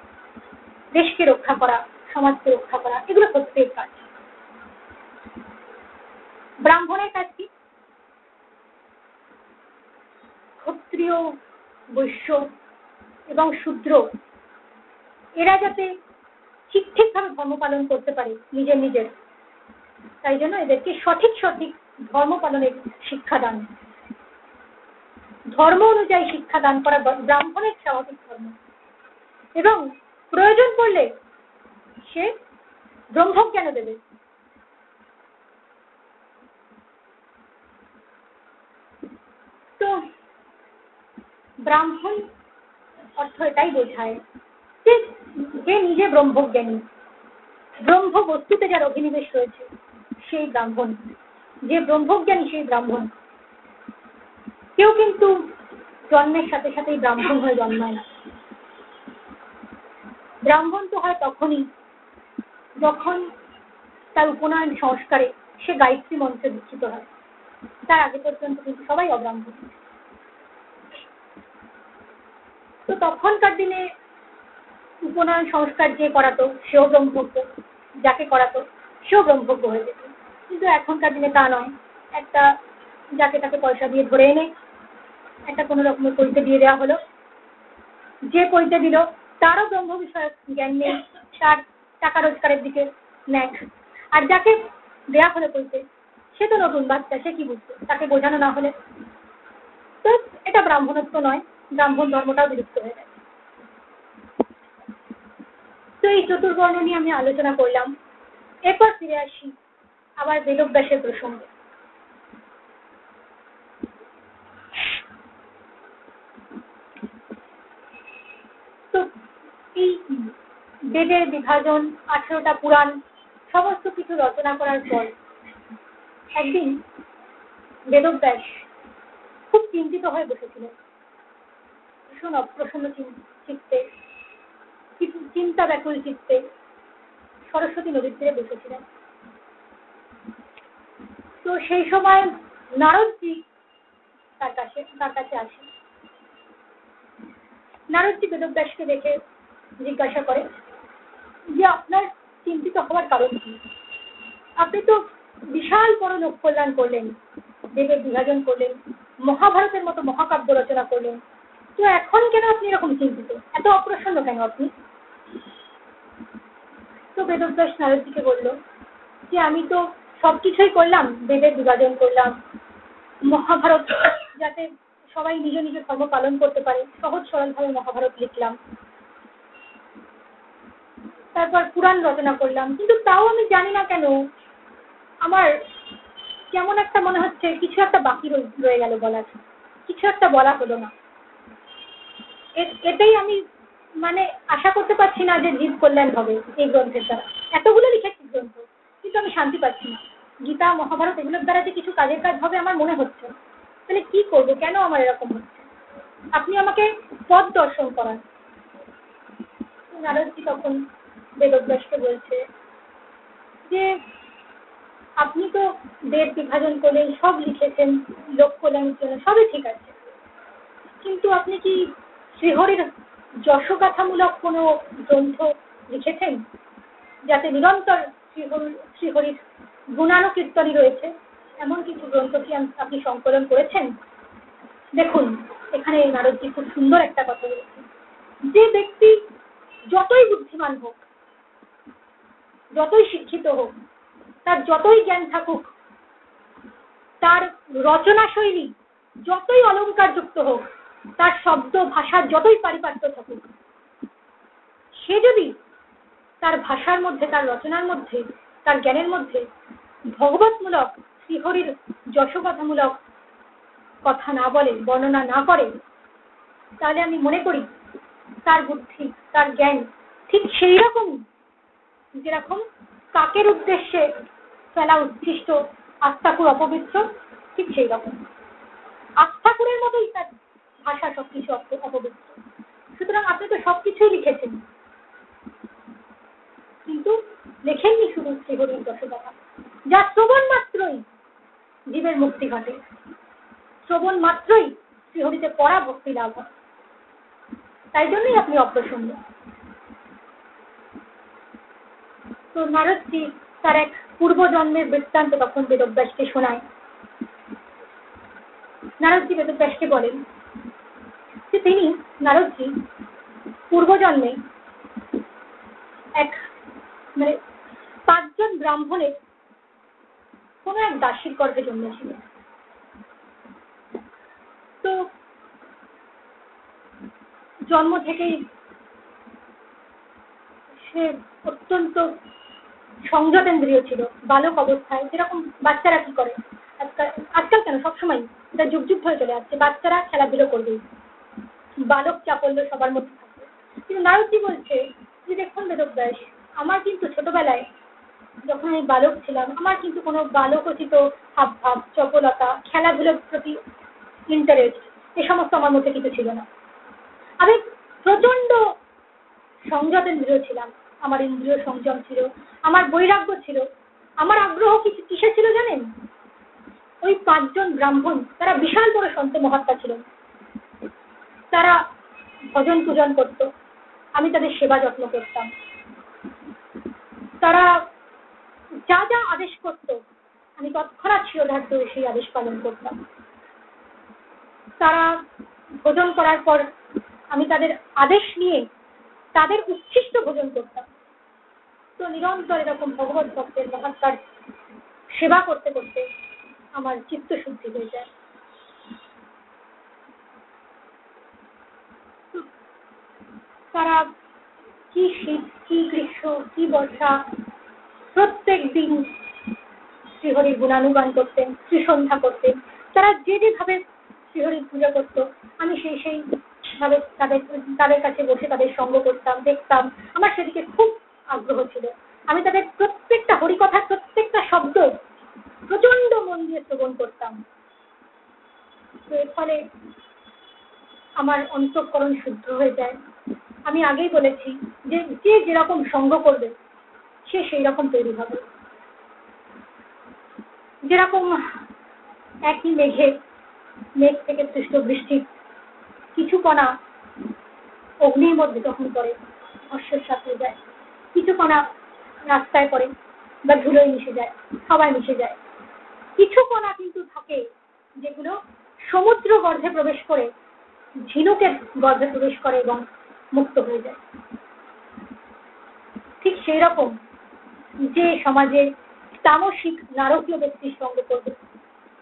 দেশকে রক্ষা করা, সমাজকে রক্ষা করা, এগুলো ক্ষত্রিয়ের কাজ। ব্রাহ্মণের কাজ কি? ক্ষত্রিয়, বৈশ্য এবং শূদ্র এরা যাতে ঠিকভাবে ধর্ম পালন করতে পারে নিজের নিজের, তাই জন্য এদেরকে সঠিক ধর্ম পালনের শিক্ষাদান, ধর্ম অনুযায়ী শিক্ষাদান করা ব্রাহ্মণের স্বাভাবিক ধর্ম। এবং প্রয়োজন পড়লে সে ব্রহ্মজ্ঞান দেবে। তো ব্রাহ্মণ অর্থ এটাই বোঝায় যে যে নিজে ব্রহ্মজ্ঞানী, ব্রহ্ম বস্তুতে যার অভিনিবেশ রয়েছে সেই ব্রাহ্মণ। যে ব্রহ্মজ্ঞানী সেই ব্রাহ্মণ। কেউ কিন্তু জন্মের সাথে সাথেই ব্রাহ্মণ হয়ে জন্মায় না। ব্রাহ্মণ তো হয় তখনই যখন তার উপনয়ন সংস্কারে সে গায়ত্রী মন্ত্রে দীক্ষিত হয়। তার আগে পর্যন্ত কিন্তু সবাই অব্রাহ্মণ। তো তখনকার দিনে উপনয়ন সংস্কার যে করাতো সেও ব্রহ্মজ্ঞ, যাকে করাতো সেও ব্রহ্মজ্ঞ হয়ে যেত। কিন্তু এখনকার দিনে তা নয়। একটা যাকে তাকে পয়সা দিয়ে ধরে এনে একটা কোনো রকমের পৈতে দিয়ে দেওয়া হলো, যে পৈতে দিল তারও ব্রহ্ম বিষয়ক জ্ঞান নেই, তার টাকা রোজগারের দিকে নেয়। আর যাকে দেয়া হলো পৈতে সে তো নতুন বাচ্চা, সে কি বুঝবে, তাকে বোঝানো না হলে। তো এটা ব্রাহ্মণত্ব নয়, ব্রাহ্মণ ধর্মটাও বিলুপ্ত হয়ে যায়। তো এই চতুর্বর্ণ নিয়ে আমি আলোচনা করলাম। এরপর ফিরে আসি আবার বেদব্যাসের প্রসঙ্গে। তো এই বেদের বিভাজন, 18টা পুরাণ সমস্ত কিছু রচনা করার পর একদিন বেদব্যাস খুব চিন্তিত হয়ে বসেছিলেন। ভীষণ অপ্রসন্ন চিত্তে, চিন্তা ব্যাকুল চিত্তে সরস্বতী নদীর তীরে বসেছিলেন। তো সেই সময় নারদজি তার কাছে আসে। নারদজি বেদব্যাসকে দেখে জিজ্ঞাসা করে যে আপনার চিন্তিত হওয়ার কারণ কি? আপনি তো বিশাল বড় লোক কল্যাণ করলেন, বেদের বিভাজন করলেন, মহাভারতের মতো মহাকাব্য রচনা করলেন, তো এখন কেন আপনি এরকম চিন্তিত, এত অপ্রসন্ন কেন আপনি? তো বেদব্যাস নারদজিকে বলল যে আমি তো সবকিছুই করলাম, বেদের বিভাজন করলাম, মহাভারত যাতে সবাই নিজ নিজ ধর্ম পালন করতে পারে সহজ সরলভাবে মহাভারত লিখলাম, তারপর পুরাণ রচনা করলাম, কিন্তু তাও আমি জানি না কেন আমার কেমন একটা মনে হচ্ছে কিছু একটা বাকি রয়ে গেল বলার, কিছু একটা বলা হলো না। এটাই আমি মানে আশা করতে পারছি না যে জীব কল্যাণ হবে এই গ্রন্থের দ্বারা। এতগুলো লিখেছি গ্রন্থ, কিন্তু আমি শান্তি পাচ্ছি না। গীতা মহাভারত এগুলোর দ্বারা যে কিছু কাজের কাজ হবে আমার মনে হচ্ছে, তাহলে কি করবো, কেন আমার এরকম হচ্ছে? আপনি আমাকে পথ দর্শন করান। নারদজি তখন বেদব্যাসকে বলছে যে আপনি তো বেদ বিভাজন করলেন, সব লিখেছেন লোক কল্যাণের জন্য, সবই ঠিক আছে, কিন্তু আপনি কি শ্রীহরির যশগাথামূলক কোনো গ্রন্থ লিখেছেন? যাতে নিরন্তর শ্রীহরির গুণানুকীর্তনই রয়েছে এমন কিছু গ্রন্থ কি আপনি সংকলন করেছেন? দেখুন, এখানে নারদজি খুব সুন্দর একটা কথা বলেছেন। যে ব্যক্তি যতই বুদ্ধিমান হোক, যতই শিক্ষিত হোক, তার যতই জ্ঞান থাকুক, তার রচনা শৈলী যতই অলঙ্কারযুক্ত হোক, তার শব্দ ভাষার যতই পারিপাট্য থাকুক, সে যদি তার ভাষার মধ্যে, তার রচনার মধ্যে, তার জ্ঞানের মধ্যে ভগবতমূলক শ্রীহরির যশোগাথামূলক কথা না বলে, বর্ণনা না করে, তাহলে আমি মনে করি তার বুদ্ধি, তার জ্ঞান ঠিক সেই রকমই যেরকম কাকের উদ্দেশ্যে ফেলা উচ্ছিষ্ট আস্তাকুর অপবিত্র, ঠিক সেই রকম আস্তাকুরের মতোই তার ভাষা সবকিছু অপবিত্র। সুতরাং আপনি তো সবকিছুই লিখেছেন, কিন্তু লেখেননি শুধু শ্রীহরির যশোগাথা, যা শ্রবণ মাত্রই জীবের মুক্তি ঘটে, শ্রবণ মাত্রই শ্রীহরিতে পড়া ভক্তি লাভ হয়। তাই জন্যই আপনি অপ্রসন্ন। তো নারদজি তার এক পূর্বজন্মের বৃত্তান্ত তখন বেদব্যাসকে শোনায়। নারদজি বেদব্যাসকে বলেন যে তিনি, নারদজি, পূর্বজন্মে এক 5 জন ব্রাহ্মণের কোন এক দাসীর গর্ভে জন্মেছিলেন। তো জন্ম থেকেই সে অত্যন্ত সংযতেন্দ্রিয় ছিল। বালক অবস্থায় যেরকম বাচ্চারা কি করে, আজকাল কেন সবসময় এটা যুগ যুগ ধরে চলে আসছে, বাচ্চারা খেলাধুলো করবেই, বালক চাপল্য সবার মধ্যে থাকবে। কিন্তু নারদজি বলছে যে দেখুন বেদব্যাস, আমার কিন্তু ছোটবেলায় যখন আমি বালক ছিলাম, আমার কিন্তু কোনো বালকোচিত হাবভাব, চপলতা, খেলাধুলোর প্রতি ইন্টারেস্ট, এ সমস্ত আমার মধ্যে কিছু ছিল না। আমি প্রচন্ড সংযতেন্দ্রিয় ছিলাম, আমার ইন্দ্রিয় সংযম ছিল, আমার বৈরাগ্য ছিল। আমার আগ্রহ কিসে ছিল জানেন? ওই 5 জন ব্রাহ্মণ, তারা বিশাল বড় সন্ত মহাত্মা ছিলেন, তারা ভজন পূজন করত, আমি তাদের সেবা যত্ন করতাম। তারা যা যা আদেশ করত আমি তৎক্ষণাৎ শিরোধার্য হয়ে সেই আদেশ পালন করতাম। তারা ভোজন করার পর আমি তাদের আদেশ নিয়ে তাদের উচ্ছিষ্ট ভোজন করতাম। তো নিরন্তর এরকম ভগবত ভক্তের মহাত্মার সেবা করতে করতে আমার চিত্ত শুদ্ধি হয়ে যায়। তারা কি শীত, কি গ্রীষ্ম, কি বর্ষা, প্রত্যেক দিন শ্রীহরির গুণানুগান করতেন, শ্রীসন্ধ্যা করতেন। তারা যে যেভাবে শ্রীহরির পূজা করত, আমি সেই ভাবে তাদের কাছে বসে তাদের সঙ্গ করতাম, দেখতাম। আমার সেদিকে খুব আগ্রহ ছিল। আমি তাদের প্রত্যেকটা হরিকথার প্রত্যেকটা শব্দ প্রচন্ড মন দিয়ে শ্রবণ করতাম। তো এর ফলে আমার অন্তঃকরণ শুদ্ধ হয়ে যায়। আমি আগেই বলেছি যে যে যেরকম সঙ্গ করবে সে সেই রকম তৈরি হবে। যেরকম একই মেঘ থেকে সৃষ্ট বৃষ্টির কিছু কণা অগ্নির মধ্যে যখন পড়ে ভস্মসাৎ হয়ে যায়, কিছু কণা রাস্তায় পড়ে বা ধুলোয় মিশে যায়, সবাই মিশে যায়। কিছু কণা কিন্তু থাকে যেগুলো সমুদ্র গর্ভে প্রবেশ করে, ঝিনুকের গর্ভে প্রবেশ করে এবং মুক্ত হয়ে যায়। ঠিক সেই রকম যে সমাজে তামসিক নারকীয় ব্যক্তির সঙ্গে করবে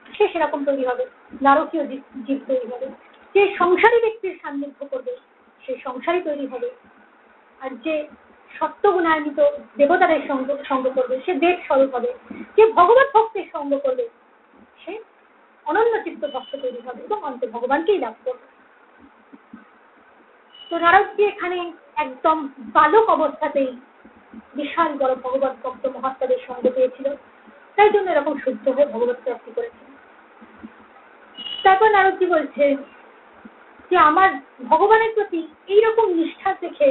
সে সেরকম তৈরি হবে, নারকীয় জীব তৈরি হবে। যে সংসারী ব্যক্তির সান্নিধ্য করবে সে সংসারী তৈরি হবে। আর যে সত্যগুণান্বিত দেবতাদের সঙ্গ করবে সে দেব স্বরূপ হবে। যে ভগবত ভক্তের সঙ্গ করবে সে অনন্য চিত্ত ভক্ত তৈরি হবে এবং অন্তে ভগবানকেই লাভ করবে। তো নারদজি এখানে একদম বালক অবস্থাতেই বিশাল বড় ভগবত ভক্ত মহাত্মাদের সঙ্গ পেয়েছিল, তাই জন্য এরকম শুদ্ধ হয়ে ভগবত প্রাপ্তি করেছিল। তারপর নারদজি বলছে যে আমার ভগবানের প্রতি এইরকম নিষ্ঠা দেখে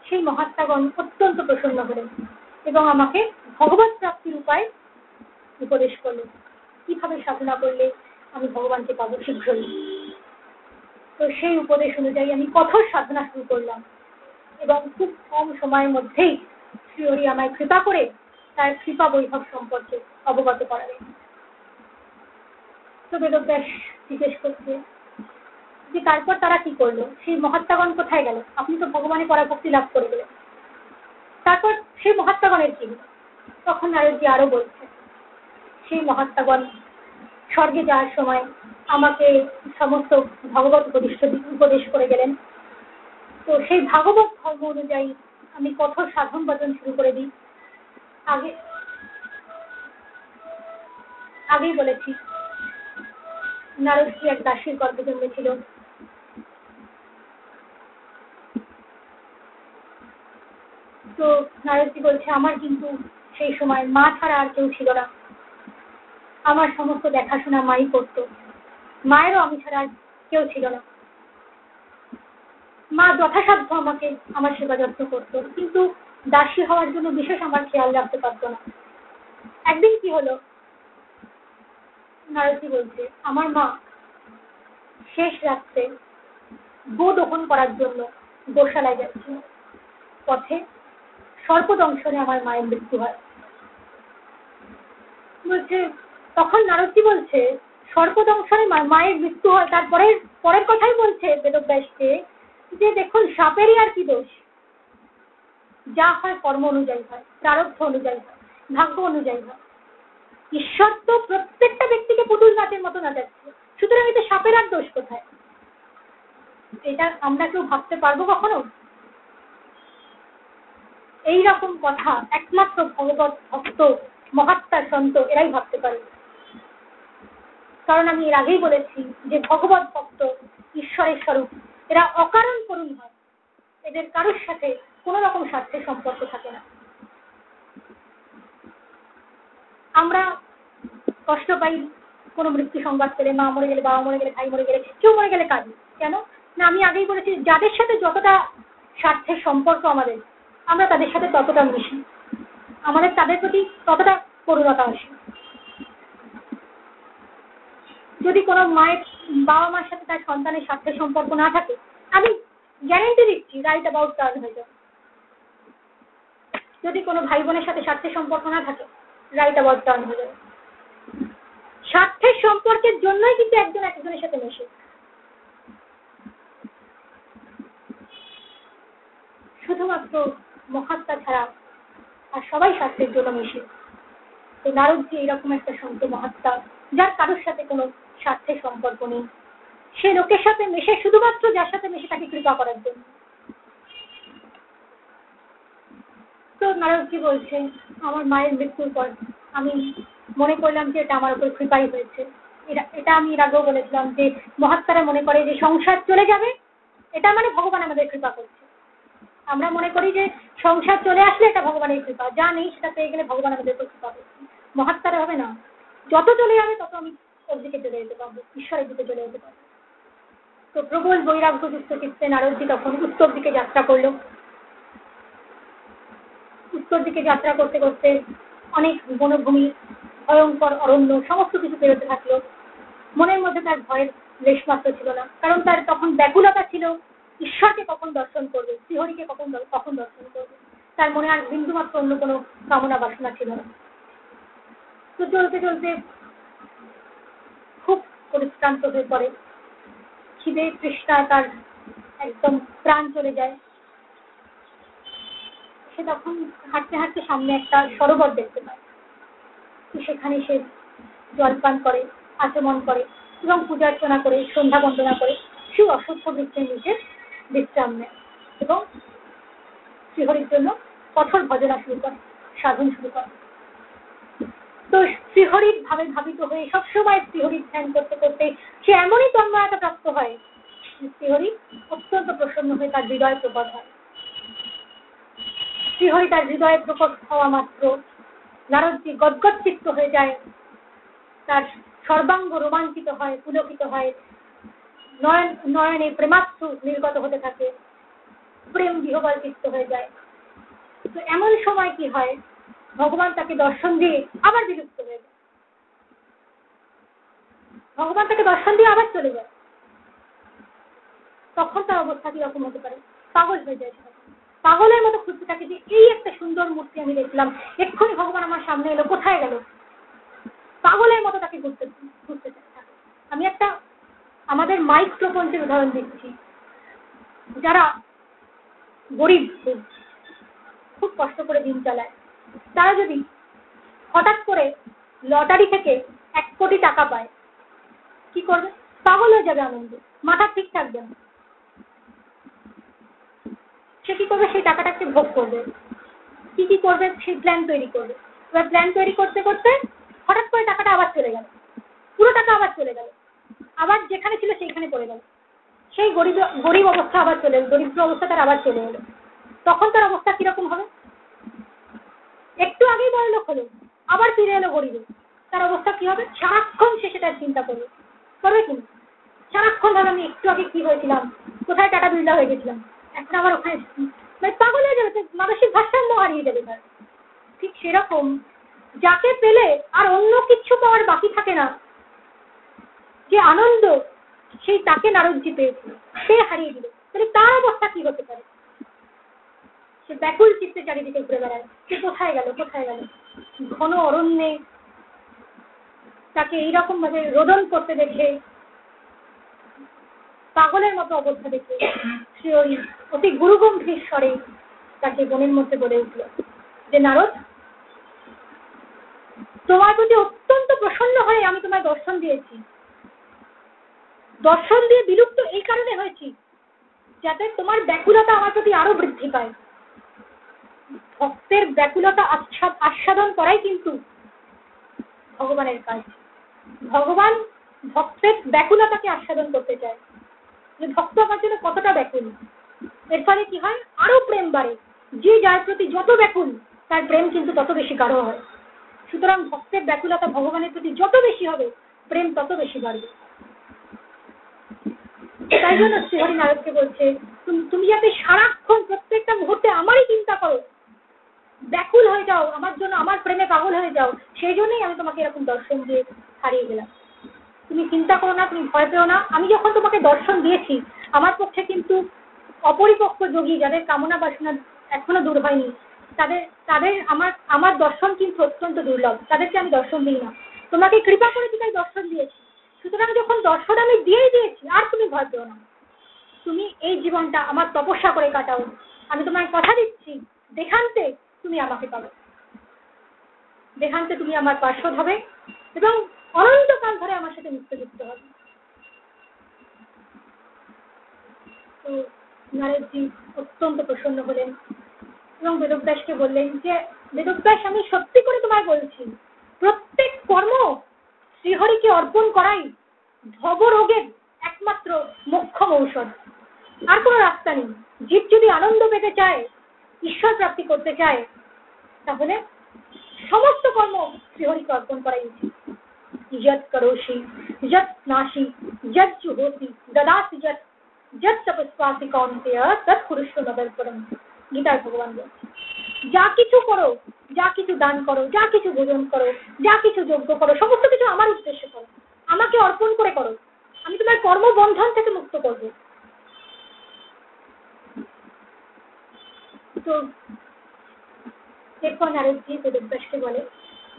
সেই মহাত্মাগণ অত্যন্ত প্রসন্ন হলেন এবং আমাকে ভগবত প্রাপ্তির উপায় উপদেশ করলেন, কিভাবে সাধনা করলে আমি ভগবানকে পাবো শীঘ্রই। তো সেই উপদেশ অনুযায়ী আমি কঠোর সাধনা শুরু করলাম এবং খুব কম সময়ের মধ্যেই শ্রীহরি আমায় কৃপা করে তার কৃপা বৈভব সম্পর্কে অবগত করালেন। তো বেদব্যাস জিজ্ঞেস করছে যে তারপর তারা কি করলো, সেই মহাত্মাগণ কোথায় গেল? আপনি তো ভগবানের পরাভক্তি লাভ করে গেলেন, তারপর সেই মহাত্মাগণের কি হলো? তখন নারদজি আরো বলছে, সেই মহাত্মাগণ স্বর্গে যাওয়ার সময় আমাকে সমস্ত ভগবত উপদেশ করে গেলেন। তো সেই ভাগবত ধর্ম অনুযায়ী আমি কঠোর সাধন ভজন শুরু করে দিই। আগেই বলেছি নারদজি এক দাসীর গর্ভে জন্মেছিল। তো নারদজি বলছে আমার কিন্তু সেই সময় মা ছাড়া আর কেউ ছিল না, আমার সমস্ত দেখাশোনা মাই করত, মায়েরও আমি ছাড়া আর কেউ ছিল না। মা যথাসাধ্য আমাকে আমার সেবা যত্ন করতো, কিন্তু দাসী হওয়ার জন্য বিশেষ আমার খেয়াল রাখতে পারতো না। একদিন কি হলো, নারদজি বলছে আমার মা শেষ রাত্রে গো দহন করার জন্য গোশালায় যাচ্ছিল, পথে সর্পদংশনে আমার মায়ের মৃত্যু হয়। বলছে তখন নারদজি বলছে সর্পদংশনে মায়ের মৃত্যু হয়, তারপরে পরের কথাই বলছে বেদব্যাসকে যে দেখুন সাপেরই আর কি দোষ, যা হয় কর্ম অনুযায়ী হয়, প্রারব্ধ অনুযায়ী হয়, ভাগ্য অনুযায়ী হয়। ঈশ্বর তো প্রত্যেকটা ব্যক্তিকে পুতুল নাচের মতো নাচাচ্ছে, সুতরাং এতে সাপের আর দোষ কোথায়? এটা আমরা কেউ ভাবতে পারবো কখনো? এইরকম কথা একমাত্র ভগবত ভক্ত মহাত্মা সন্ত এরাই ভাবতে পারে। কারণ আমি এর আগেই বলেছি যে ভগবত ভক্ত ঈশ্বরের স্বরূপ, এরা অকারণ করুণ হয়, এদের কারোর সাথে কোন রকম স্বার্থের সম্পর্ক থাকে না। আমরা কষ্ট পাই কোনো মৃত্যু সংবাদ পেলে, মা মরে গেলে, বাবা মরে গেলে, ভাই মরে গেলে, কেউ মরে গেলে কাঁদি কেন? না, আমি আগেই বলেছি যাদের সাথে যতটা স্বার্থের সম্পর্ক আমাদের, আমরা তাদের সাথে ততটা মিশি, আমাদের তাদের প্রতি ততটা করুণতা আসে। যদি কোনো মায়ের বাবা মার সাথে তার সন্তানের স্বার্থের সম্পর্ক না থাকে, আমি গ্যারেন্টি দিচ্ছি রাইট অ্যাবাউট টার্ন হয়ে যাবে। যদি কোনো ভাই বোনের সাথে স্বার্থের সম্পর্ক না থাকে, রাইট অ্যাবাউট টার্ন হয়ে যাবে। স্বার্থের সম্পর্কের জন্যই কিন্তু একজন একজনের সাথে মেশে। শুধুমাত্র মহাত্মা ছাড়া আর সবাই স্বার্থের জন্য মেশে। তো নারদজি এরকম একটা সন্ত মহাত্মা, যার কারোর সাথে কোনো স্বার্থের সম্পর্ক নেই, সে লোকের সাথে মেশে শুধুমাত্র যার সাথে মেশে তাকে কৃপা করার জন্য। তো নারদজি বলছে আমার মায়ের মৃত্যুর পর আমি মনে করলাম যে এটা আমার উপর কৃপাই হয়েছে। এটা আমি এর আগেও বলেছিলাম যে মহাত্মারা মনে করে যে সংসার চলে যাবে এটা মানে ভগবান আমাদের কৃপা করছে। আমরা মনে করি যে সংসার চলে আসলে এটা ভগবানের কৃপা, যা নেই সেটা পেয়ে গেলে ভগবান আমাদের উপর কৃপা করছে। মহাত্মারা হবে না, যত চলে যাবে তত আমি ওর দিকে চলে যেতে পারবো, ঈশ্বরের দিকে চলে যেতে পারবো। তো প্রবল বৈরাগ্যযুক্ত চিত্তে নারদজি তখন উত্তর দিকে যাত্রা করলো। উত্তর দিকে যাত্রা করতে করতে অনেক বনভূমি, ভয়ঙ্কর অরণ্য সমস্ত কিছু পেরোতে থাকলো। মনের মধ্যে তার ভয়ের লেশমাত্র ছিল না, কারণ তার তখন ব্যাকুলতা ছিল ঈশ্বরকে কখন দর্শন করবে, শ্রীহরিকে কখন দর্শন করবে। তার মনে আর বিন্দুমাত্র অন্য কোনো কামনা বাসনা ছিল না। তো চলতে চলতে খুব পরিশ্রান্ত হয়ে পড়ে, খিদে তৃষ্ণায় তার একদম প্রাণ চলে যায়। সে তখন হাঁটতে হাঁটতে সামনে একটা সরোবর দেখতে পায়। তো সেখানে সে জলপান করে, আচমন করে এবং পূজা অর্চনা করে, সন্ধ্যা বন্দনা করে সে অশ্বত্থ বৃক্ষের নিচে বিশ্রাম নেয় এবং শ্রীহরির জন্য কঠোর ভজনা শুরু করে, সাধন শুরু করে। তো শ্রীহরির ভাবে ভাবিত হয়ে সবসময় শ্রীহরির ধ্যান করতে করতে সে এমনই তন্ময়তা প্রাপ্ত হয়, শ্রীহরি অত্যন্ত প্রসন্ন হয়ে তার হৃদয় প্রকট হয়। শ্রীহরি তার হৃদয়ে প্রকট হওয়া মাত্র নারদজি গদগদ চিত্ত হয়ে যায়, তার সর্বাঙ্গ রোমাঞ্চিত হয়, পুলকিত হয়, নয়নে প্রেমাশ্রু নির্গত হতে থাকে, প্রেম বিহ্বল চিত্ত হয়ে যায়। তো এমন সময় কি হয়, ভগবান তাকে দর্শন দিয়ে আবার বিলুপ্ত হয়ে যায়। ভগবান তাকে দর্শন দিয়ে আবার চলে যায়। তখন তার অবস্থা কিরকম হতে পারে? পাগল হয়ে যায়। পাগলের মতো খুঁজতে থাকে যে এই একটা সুন্দর মূর্তি আমি দেখলাম, এক্ষুনি ভগবান আমার সামনে এলো, কোথায় গেল? পাগলের মতো তাকে খুঁজতে থাকে। আমি একটা আমাদের মাইক প্রপঞ্চের উদাহরণ দিচ্ছি। যারা গরিব, খুব কষ্ট করে দিন চালায়, তারা যদি হঠাৎ করে লটারি থেকে 1 কোটি টাকা পায়, কি করবে? পাগল হয়ে যাবে আনন্দ, মাথা ঠিক থাকবে না। সে কি করবে? সেই টাকাটাকে ভোগ করবে। কি কি করবে? সেই প্ল্যান তৈরি করবে। এবার প্ল্যান তৈরি করতে করতে হঠাৎ করে টাকাটা আবার চলে গেল, পুরো টাকা আবার চলে গেল, আবার যেখানে ছিল সেইখানে পড়ে গেল। সেই গরিব অবস্থা আবার চলে এলো, দরিদ্র অবস্থা তার আবার চলে এলো। তখন তার অবস্থা কিরকম হবে? একটু আগেই বড় লোক হলো, আবার ফিরে এলো গরিবে, তার অবস্থা কি হবে? সারাক্ষণ সে সেটা চিন্তা করবে কিন্তু সারাক্ষণ ভাবে আমি একটু আগে কি হয়েছিলাম, কোথায় টাটা বিড়লা হয়ে গেছিলাম, এখন আবার ওখানে, মানে পাগল হয়ে যাবে, মানসিক ভারসাম্য হারিয়ে যাবে তার। ঠিক সেরকম যাকে পেলে আর অন্য কিছু পাওয়ার বাকি থাকে না, যে আনন্দ সেই তাকে নারদজি পেয়েছিল, সে হারিয়ে দিল, তাহলে তার অবস্থা কি হতে পারে? সে ব্যাকুল চিত্তে চারিদিকে ঘুরে বেড়ায়, সে কোথায় গেল কোথায় গেল। ঘন অরণ্যে তাকে এইরকম ভাবে রোদন করতে দেখে, পাগলের মতো অবস্থা দেখে শ্রীহরি অতি গুরুগম্ভীর স্বরে তাকে বনের মধ্যে বলে উঠল যে নারদ, তোমার প্রতি অত্যন্ত প্রসন্ন হয়ে আমি তোমায় দর্শন দিয়েছি। দর্শন দিয়ে বিলুপ্ত এই কারণে হয়েছি যাতে তোমার ব্যাকুলতা আমার প্রতি আরো বৃদ্ধি পায়। ভক্তের ব্যাকুলতা আস্বাদন করাই কিন্তু ভগবানের কাজ। ভগবান ভক্তের ব্যাকুলতাকে আস্বাদন করতে চায়, যে ভক্ত আমার জন্য কতটা ব্যাকুল। এর ফলে কি হয়? আরো প্রেম বাড়ে। যে যার প্রতি যত ব্যাকুল তার প্রেম কিন্তু তত বেশি গাঢ় হয়। সুতরাং ভক্তের ব্যাকুলতা ভগবানের প্রতি যত বেশি হবে, প্রেম তত বেশি বাড়বে। তাই জন্য শ্রীহরি নারদকে বলছে, তুমি যাতে সারাক্ষণ প্রত্যেকটা মুহূর্তে আমারই চিন্তা করো, ব্যাকুল হয়ে যাও আমার জন্য, আমার প্রেমে পাগল হয়ে যাও, সেই জন্যই আমি তোমাকে এরকম দর্শন দিয়ে হারিয়ে গেলাম। তুমি চিন্তা করো না, তুমি ভয় পেও না। আমি যখন তোমাকে দর্শন দিয়েছি, আমার পক্ষে কিন্তু অপরিপক্ক যোগী, যাদের কামনা বাসনা এখনো দূর হয়নি, তাদের তাদের আমার দর্শন কিন্তু অত্যন্ত দুর্লভ, তাদেরকে আমি দর্শন দিই না। তোমাকে কৃপা করে তাই দর্শন দিয়েছি। সুতরাং যখন দর্শন আমি দিয়েই দিয়েছি, আর তুমি ভয় পেও না। তুমি এই জীবনটা আমার তপস্যা করে কাটাও। আমি তোমায় কথা দিচ্ছি, দেখান্তে তুমি আমাকে পাবে, দেখান্তে তুমি আমার পার্শ্বদ হবে এবং অনন্তকাল ধরে আমার সাথে নিত্যযুক্ত হবে। তো নারদজি অত্যন্ত প্রসন্ন হলেন এবং বেদব্যাসকে বললেন যে, বেদব্যাস, আমি সত্যি করে তোমায় বলছি, প্রত্যেক কর্ম শ্রীহরিকে অর্পণ করাই ভবরোগের একমাত্র মোক্ষম ঔষধ। আর কোনো রাস্তা নেই। জীব যদি আনন্দ পেতে চায়, ঈশ্বর প্রাপ্তি করতে চায়, তাহলে সমস্ত কর্ম শ্রীহরিকে অর্পণ করাই উচিত। যৎ করোষি যৎ স্নাসি যৎ জুহোসি দদাসি যৎ তপস্বাসি কৌন্তেয় তৎ কুরুষ্ব মদর্পণম। গীতার ভগবান বলছে, যা কিছু করো, যা কিছু দান করো, যা কিছু ভোজন করো, যা কিছু যজ্ঞ করো, সমস্ত কিছু আমার উদ্দেশ্যে করো, আমাকে অর্পণ করে করো। আমি তোমার কর্মবন্ধন থেকে মুক্ত করবো। তো এরপর নারদজি বেদব্যাসকে বলে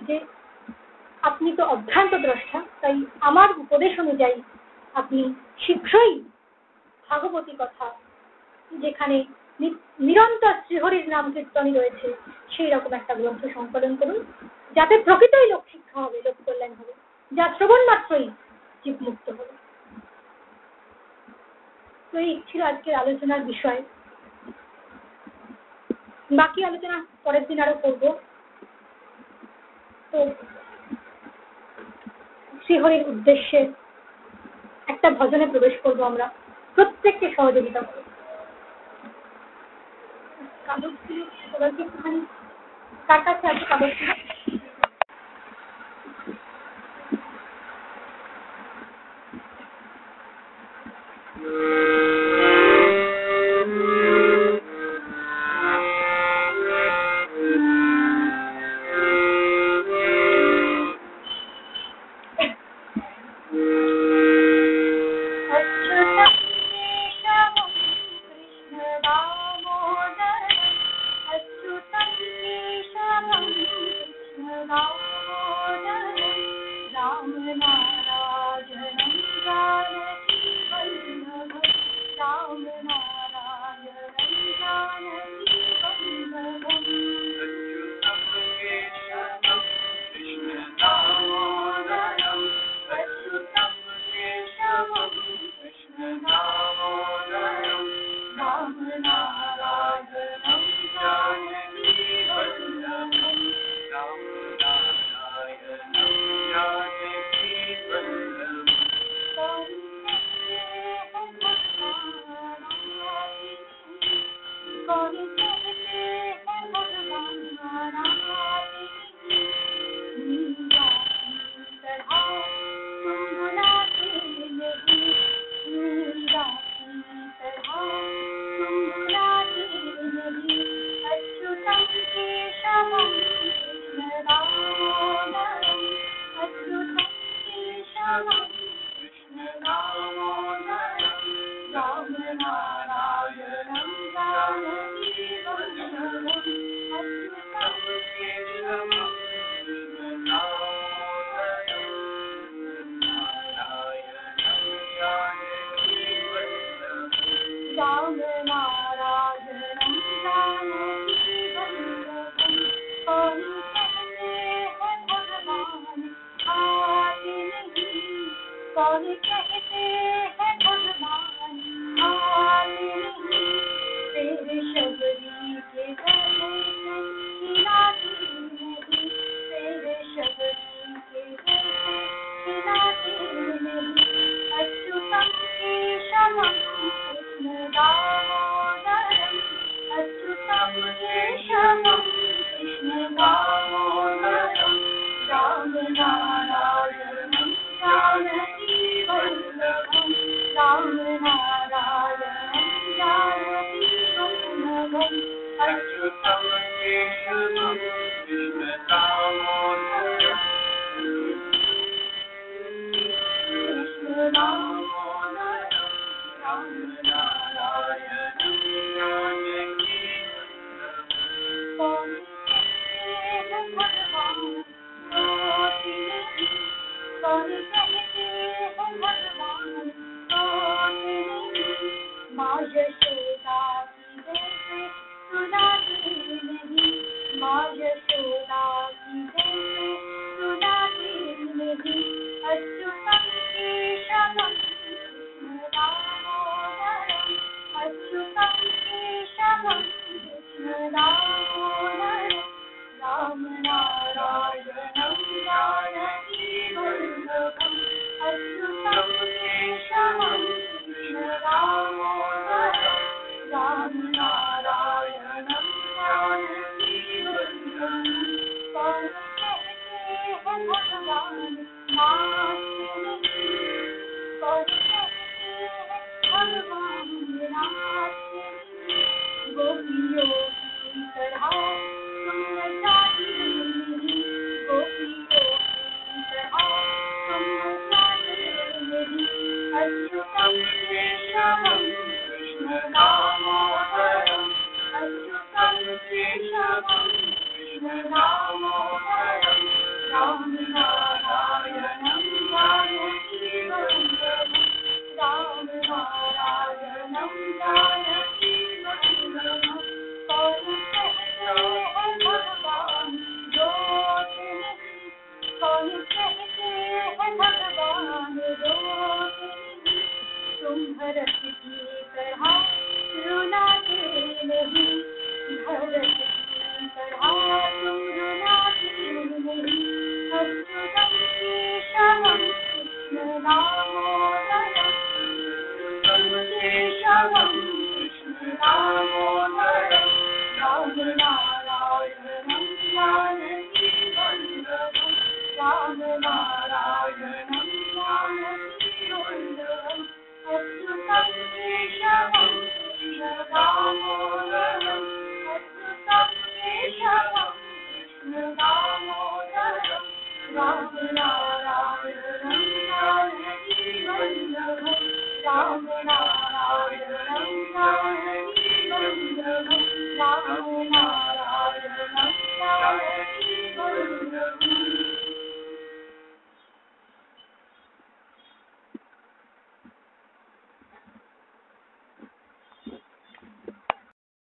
যে, আপনি তো অভ্রান্ত দ্রষ্টা, তাই আমার উপদেশ অনুযায়ী আপনি শীঘ্রই ভাগবতী কথা, যেখানে নিরন্তর শ্রীহরির নাম কীর্তনই রয়েছে, সেই রকম একটা গ্রন্থ সংকলন করুন, যাতে প্রকৃতই লোক শিক্ষা হবে, লোক কল্যাণ হবে, যা শ্রবণ মাত্রই জীব মুক্ত হবে। তো এই ছিল আজকের আলোচনার বিষয়। বাকি আলোচনা পরের দিন আরো করবো। তো শ্রীহরির উদ্দেশ্যে একটা ভজনে প্রবেশ করবো আমরা, প্রত্যেককে সহযোগিতা করবো। কাগজ ছিল সবাইকে একটুখানি, কার কাছে আছে কাগজ ছিল? नारायणं जानकी वल्लभं राम नारायणं जानकी वल्लभं कौन कहते हैं भगवान मीरा की तरह तुम बुलाते नहीं मीरा की तरह तुम बुलाते नहीं अच्युतं केशवं कृष्ण दामोदरं अच्युतं केशवं कृष्ण दामोदरं राम नारायणं जानकी वल्लभं अच्युतं केशवं राम नारायणं जानकी वल्लभं कौन कहते हैं भगवान आते नहीं कौन कहते हैं भगवान आते नहीं तेरे शबरी के गले से हिलाती नहीं तेरे शबरी के गले हिलाती नहीं अच्युतं केशवं कृष्ण दामोदरं अच्युतं केशवं कृष्ण दामोदरं राम नारायणं जानकी वल्लभं राम नारायणं जानकी वल्लभं अच्युतं केशवं कृष्ण दामोदरं कृष्ण दामोदरं राम नारायणं जानकी कौन कहते हैं भगवान होते नहीं कौन कहते हैं भगवान होते नहीं माँ यशोदा की जैसे सुनाते नहीं माँ यशोदा की जैसे सुनाते नहीं अच्युतं केशवं कृष्ण दामोदरं अच्युतं केशवं कृष्ण दामोदरं राम नारायणं जानकी वल्लभं अच्युतं केशवं कृष्ण दामोदरं राम नारायणं जानकी वल्लभं कौन कहते हैं भगवान नाचते नहीं कौन कहते हैं भगवान नाचते नहीं गोपियों की तरह तुम नचाती नहीं गोपियों की तरह तुम नचाती नहीं अच्युतं केशवं कृष्ण दामोदरं अच्युतं केशवं कृष्ण दामोदरं राम नारायणं जानकी वल्लभं राम नारायणं जानकी वल्लभं कौन कहते हैं भगवान रोते नहीं कौन कहते हैं भगवान रोते नहीं तुम भरत की तरह रुलाते नहीं भरत की तरह तुम रुलाते नहीं अच्युतं केशवं कृष्ण दामोदरं केशवं